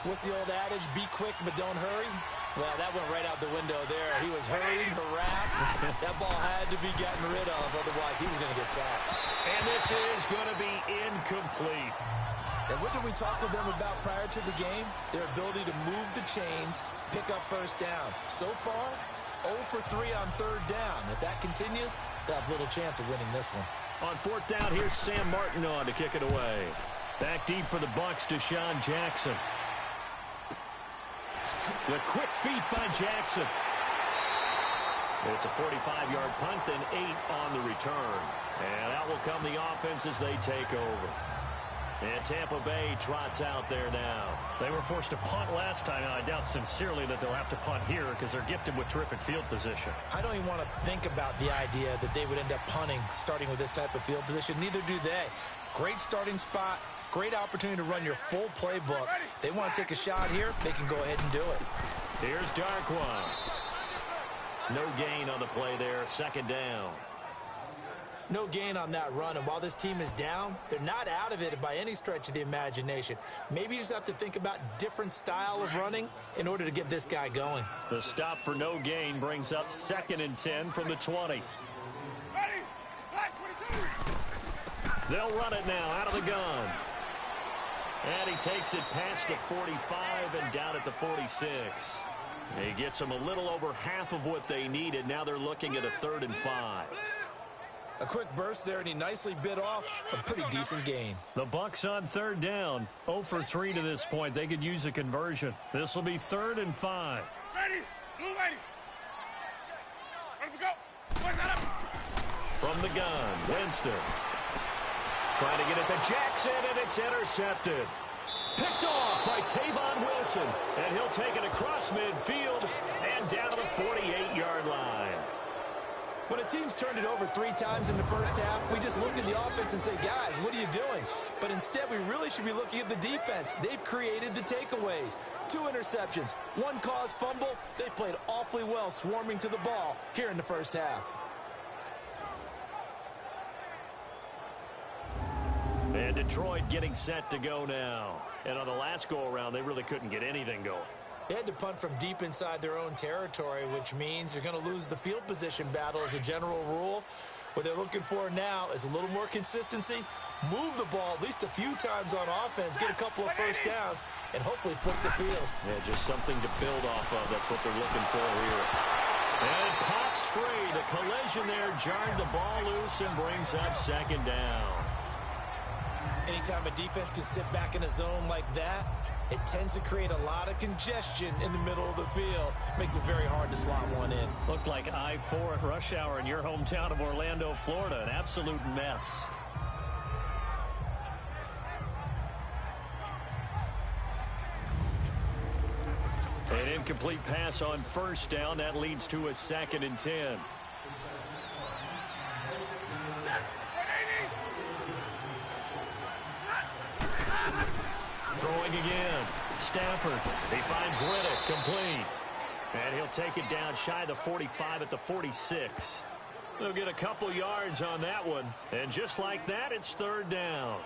What's the old adage? Be quick, but don't hurry. Well, that went right out the window there. He was hurried, harassed. That ball had to be gotten rid of. Otherwise, he was going to get sacked. And this is going to be incomplete. And what did we talk with them about prior to the game? Their ability to move the chains, pick up first downs. So far, 0 for 3 on 3rd down. If that continues, they'll have little chance of winning this one. On 4th down, here's Sam Martin on to kick it away. Back deep for the Bucs, Deshaun Jackson. The quick feet by Jackson. It's a 45-yard punt, then 8 on the return. And out will come the offense as they take over. And Tampa Bay trots out there now. They were forced to punt last time, and I doubt sincerely that they'll have to punt here because they're gifted with terrific field position. I don't even want to think about the idea that they would end up punting starting with this type of field position. Neither do they. Great starting spot. Great opportunity to run your full playbook. They want to take a shot here, they can go ahead and do it. Here's Darkwa. No gain on the play there, 2nd down. No gain on that run, and while this team is down, they're not out of it by any stretch of the imagination. Maybe you just have to think about different style of running in order to get this guy going. The stop for no gain brings up 2nd and 10 from the 20. Ready. Black 22. They'll run it now out of the gun. And he takes it past the 45 and down at the 46. He gets them a little over half of what they needed. Now they're looking at a 3rd and 5. A quick burst there, and he nicely bit off a pretty decent gain. The Bucs on 3rd down. 0 for 3 to this point. They could use a conversion. This will be 3rd and 5. Ready. Blue ready. Ready to go. Boys, that up. From the gun, Winston. Trying to get it to Jackson, and it's intercepted. Picked off by Tavon Wilson, and he'll take it across midfield and down to the 48-yard line. When a team's turned it over 3 times in the first half, we just look at the offense and say, guys, what are you doing? But instead, we really should be looking at the defense. They've created the takeaways. 2 interceptions, 1 caused fumble. They played awfully well swarming to the ball here in the first half. And Detroit getting set to go now. And on the last go-around, they really couldn't get anything going. They had to punt from deep inside their own territory, which means you're going to lose the field position battle as a general rule. What they're looking for now is a little more consistency, move the ball at least a few times on offense, get a couple of first downs, and hopefully flip the field. Yeah, just something to build off of. That's what they're looking for here. And it pops free. The collision there jarred the ball loose and brings up second down. Anytime a defense can sit back in a zone like that, it tends to create a lot of congestion in the middle of the field. Makes it very hard to slot one in. Looked like I-4 at rush hour in your hometown of Orlando, Florida. An absolute mess. An incomplete pass on first down. That leads to a 2nd and 10. Throwing again. Stafford. He finds Riddick complete. And he'll take it down shy of the 45 at the 46. They'll get a couple yards on that one. And just like that, it's 3rd down.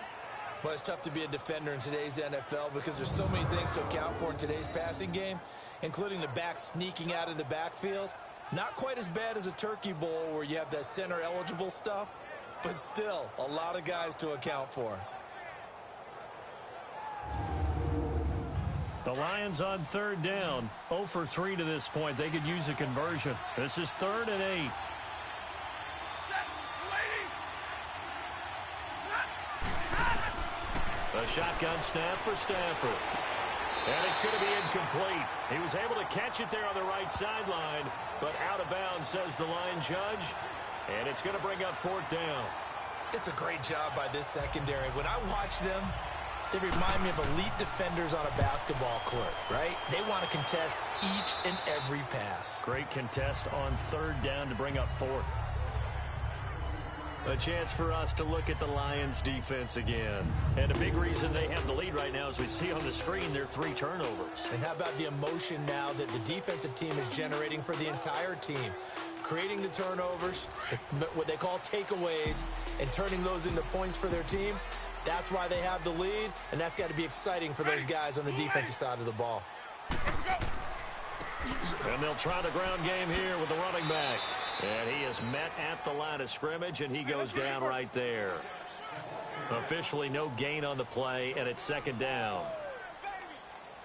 Well, it's tough to be a defender in today's NFL because there's so many things to account for in today's passing game, including the back sneaking out of the backfield. Not quite as bad as a turkey bowl where you have that center-eligible stuff, but still a lot of guys to account for. The Lions on 3rd down. 0 for 3 to this point. They could use a conversion. This is 3rd and 8. A shotgun snap for Stafford. And it's going to be incomplete. He was able to catch it there on the right sideline, but out of bounds, says the line judge. And it's going to bring up 4th down. It's a great job by this secondary. When I watch them, they remind me of elite defenders on a basketball court, right? They want to contest each and every pass. Great contest on 3rd down to bring up 4th. A chance for us to look at the Lions defense again. And a big reason they have the lead right now, as we see on the screen, their 3 turnovers. And how about the emotion now that the defensive team is generating for the entire team? Creating the turnovers, what they call takeaways, and turning those into points for their team. That's why they have the lead, and that's got to be exciting for those guys on the defensive side of the ball. And they'll try the ground game here with the running back. And he is met at the line of scrimmage, and he goes down right there. Officially no gain on the play, and it's 2nd down.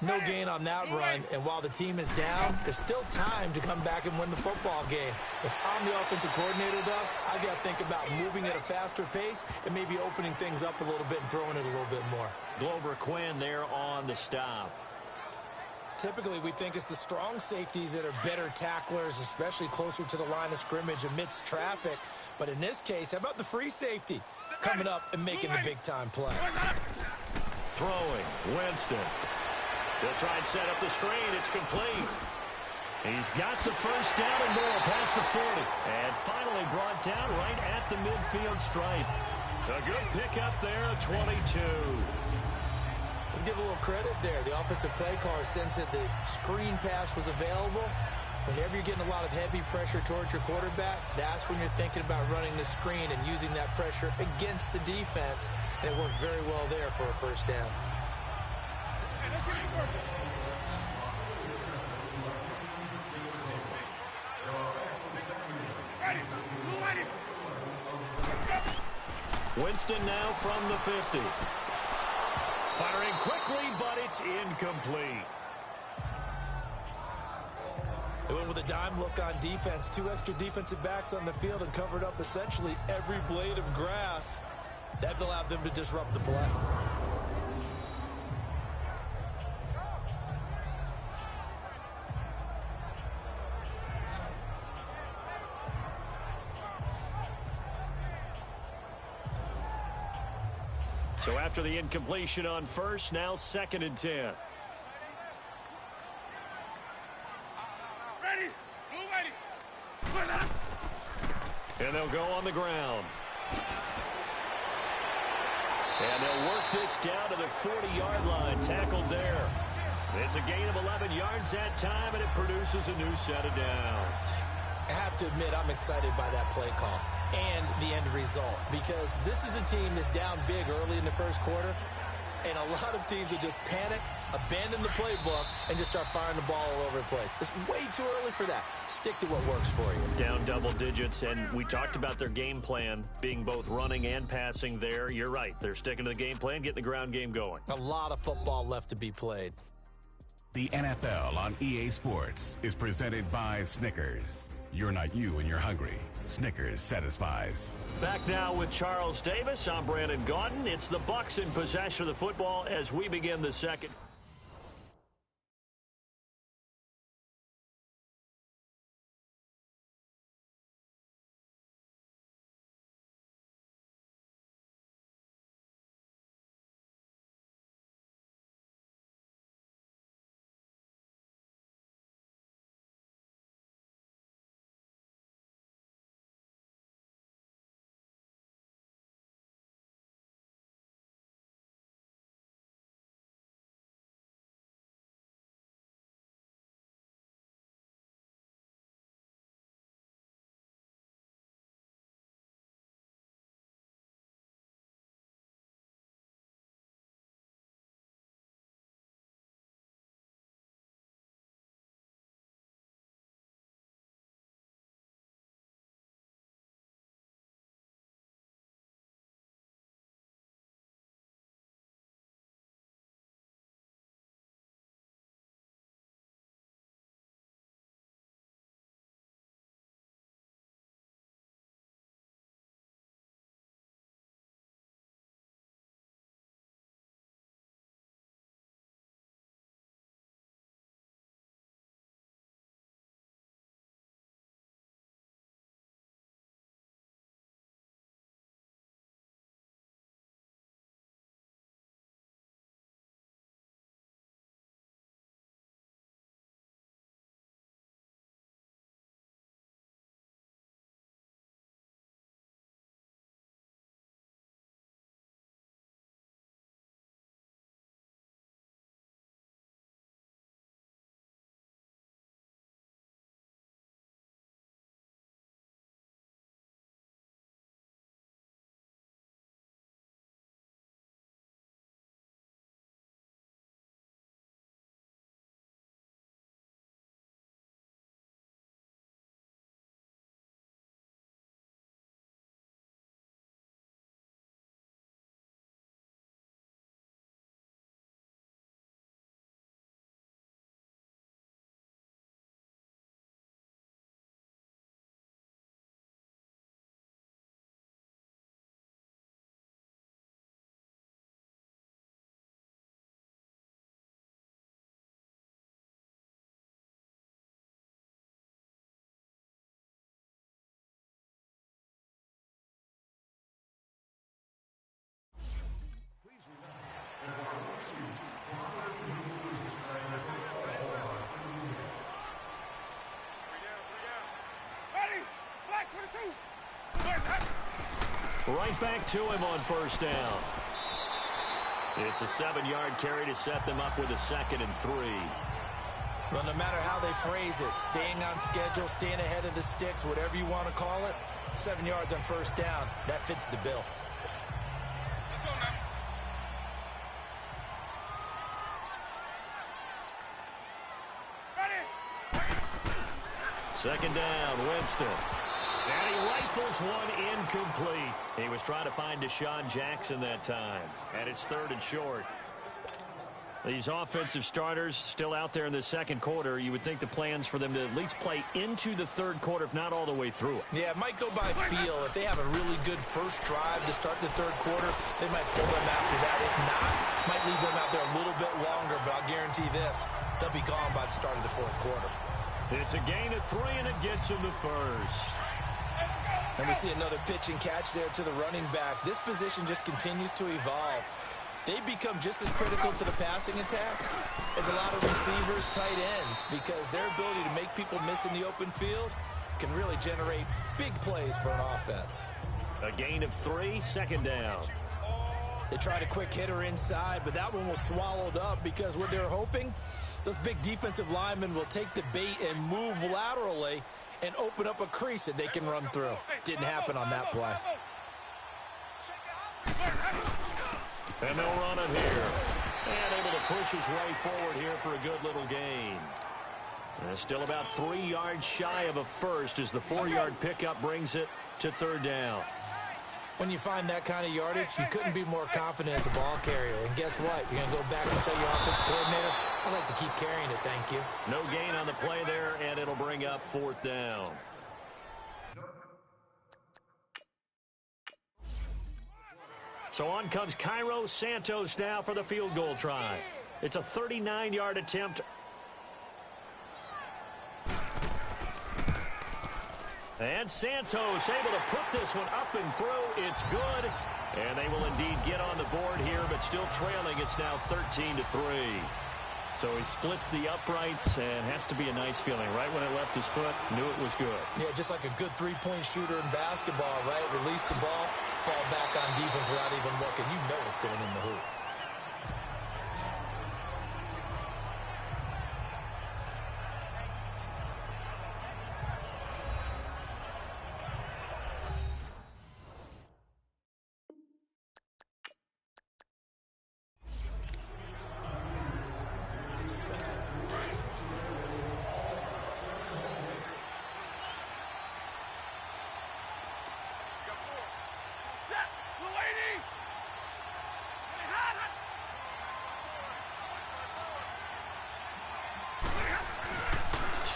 No gain on that run, and while the team is down, there's still time to come back and win the football game. If I'm the offensive coordinator, though, I've got to think about moving at a faster pace and maybe opening things up a little bit and throwing it a little bit more. Glover Quinn there on the stop. Typically, we think it's the strong safeties that are better tacklers, especially closer to the line of scrimmage amidst traffic. But in this case, how about the free safety coming up and making the big-time play? Throwing, Winston. They'll try and set up the screen. It's complete. He's got the first down and more past the 40. And finally brought down right at the midfield stripe. A good pickup there, a 22. Let's give a little credit there. The offensive play caller sensed that the screen pass was available. Whenever you're getting a lot of heavy pressure towards your quarterback, that's when you're thinking about running the screen and using that pressure against the defense. And it worked very well there for a first down. Winston now from the 50. Firing quickly, but it's incomplete. They went with a dime look on defense. 2 extra defensive backs on the field and covered up essentially every blade of grass. That allowed them to disrupt the play. So after the incompletion on first, now 2nd and 10. Ready? Blue ready. And they'll go on the ground. And they'll work this down to the 40-yard line. Tackled there. It's a gain of 11 yards that time, and it produces a new set of downs. I have to admit, I'm excited by that play call and the end result, because this is a team that's down big early in the first quarter, and a lot of teams will just panic, abandon the playbook, and just start firing the ball all over the place. It's way too early for that. Stick to what works for you. Down double digits, and we talked about their game plan being both running and passing there. You're right. They're sticking to the game plan, getting the ground game going. A lot of football left to be played. The NFL on EA Sports is presented by Snickers. You're not you when you're hungry. Snickers satisfies. Back now with Charles Davis. I'm Brandon Gaudin. It's the Bucs in possession of the football as we begin the second. Right back to him on first down. It's a 7-yard carry to set them up with a 2nd and 3. Well, no matter how they phrase it, staying on schedule, staying ahead of the sticks, whatever you want to call it, 7 yards on first down, that fits the bill. Second down, Winston. And he rifles one incomplete. He was trying to find Deshaun Jackson that time. And it's 3rd and short. These offensive starters still out there in the second quarter. You would think the plans for them to at least play into the third quarter, if not all the way through it. Yeah, it might go by feel. If they have a really good first drive to start the third quarter, they might pull them after that. If not, might leave them out there a little bit longer. But I'll guarantee this, they'll be gone by the start of the fourth quarter. It's a gain of 3, and it gets them to first. And we see another pitch and catch there to the running back. This position just continues to evolve. They become just as critical to the passing attack as a lot of receivers, tight ends, because their ability to make people miss in the open field can really generate big plays for an offense. A gain of 3, second down. They tried a quick hitter inside, but that one was swallowed up because what they're hoping, those big defensive linemen will take the bait and move laterally and open up a crease that they can run through. Didn't happen on that play. And they'll run it here. And able to push his way forward here for a good little gain. And still about 3 yards shy of a first as the 4-yard pickup brings it to third down. When you find that kind of yardage, you couldn't be more confident as a ball carrier. And guess what? You're going to go back and tell your offensive coordinator, I'd like to keep carrying it, thank you. No gain on the play there, and it'll bring up fourth down. So on comes Cairo Santos now for the field goal try. It's a 39-yard attempt. And Santos able to put this one up and through. It's good. And they will indeed get on the board here, but still trailing. It's now 13-3. So he splits the uprights, and has to be a nice feeling. Right when it left his foot, knew it was good. Yeah, just like a good three-point shooter in basketball, right? Release the ball, fall back on defense without even looking. You know it's going in the hoop.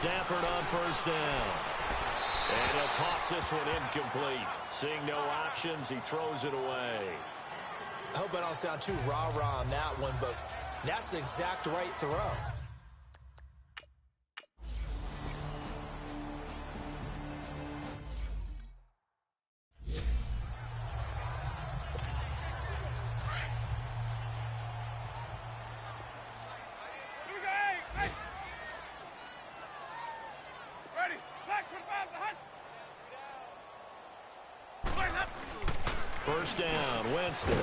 Stafford on first down. And he'll toss this one incomplete. Seeing no options, he throws it away. I hope I don't sound too rah-rah on that one, but that's the exact right throw. First down, Winston.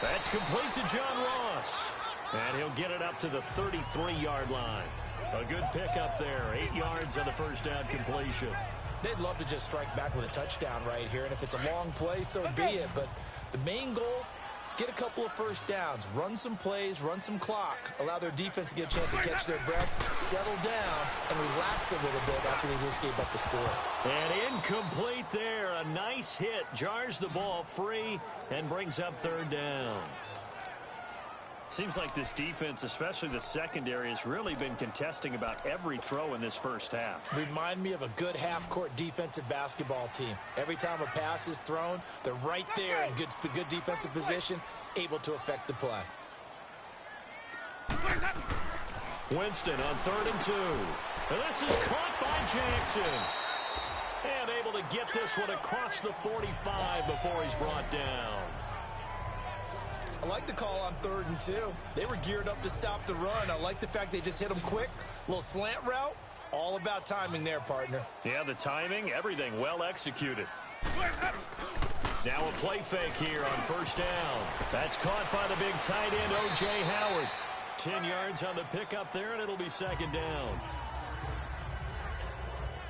That's complete to John Ross. And he'll get it up to the 33-yard line. A good pickup there. 8 yards on the first down completion. They'd love to just strike back with a touchdown right here. And if it's a long play, so be it. But the main goal, get a couple of first downs. Run some plays, run some clock. Allow their defense to get a chance to catch their breath, settle down, and relax a little bit after they just gave up the score. And incomplete there. A nice hit. Jars the ball free and brings up third down. Seems like this defense, especially the secondary, has really been contesting about every throw in this first half. Remind me of a good half-court defensive basketball team. Every time a pass is thrown, they're right there in good defensive position, able to affect the play. Winston on 3rd and 2. And this is caught by Jackson. And able to get this one across the 45 before he's brought down. I like the call on 3rd and 2. They were geared up to stop the run. I like the fact they just hit them quick. Little slant route. All about timing there, partner. Yeah, the timing, everything well executed. Now a play fake here on first down. That's caught by the big tight end, O.J. Howard. 10 yards on the pickup there, and it'll be second down.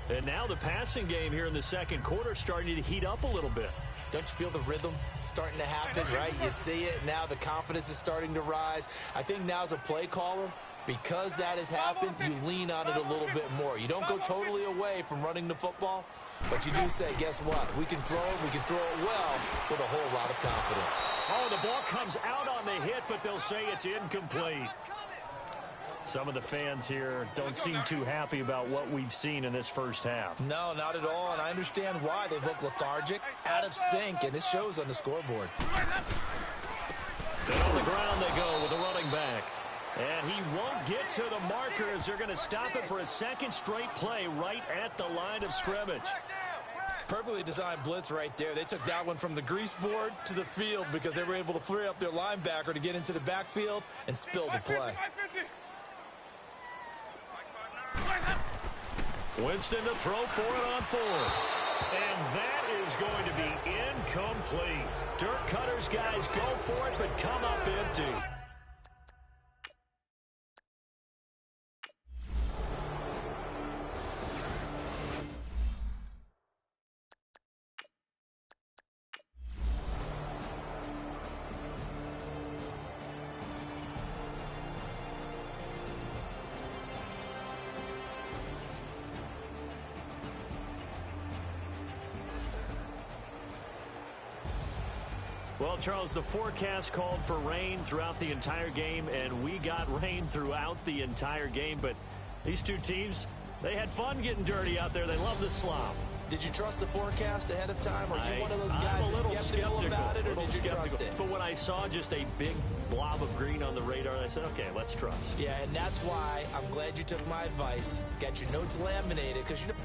And now the passing game here in the second quarter starting to heat up a little bit. Don't you feel the rhythm starting to happen, right? You see it. Now the confidence is starting to rise. I think now as a play caller, because that has happened, you lean on it a little bit more. You don't go totally away from running the football, but you do say, guess what? We can throw it well with a whole lot of confidence. Oh, the ball comes out on the hit, but they'll say it's incomplete. Some of the fans here don't seem too happy about what we've seen in this first half. No, not at all, and I understand why. They look lethargic, out of sync, and it shows on the scoreboard. And on the ground they go with the running back. And he won't get to the marker as they're going to stop it for a second straight play right at the line of scrimmage. Perfectly designed blitz right there. They took that one from the grease board to the field because they were able to free up their linebacker to get into the backfield and spill the play. Winston to throw for it on 4. And that is going to be incomplete. Dirt Cutters guys go for it, but come up empty. Well, Charles, the forecast called for rain throughout the entire game, and we got rain throughout the entire game. But these two teams, they had fun getting dirty out there. They love the slop. Did you trust the forecast ahead of time? Are you one of those guys that's skeptical about it, or did you trust it? But when I saw just a big blob of green on the radar, I said, okay, let's trust. Yeah, and that's why I'm glad you took my advice. Got your notes laminated, because you know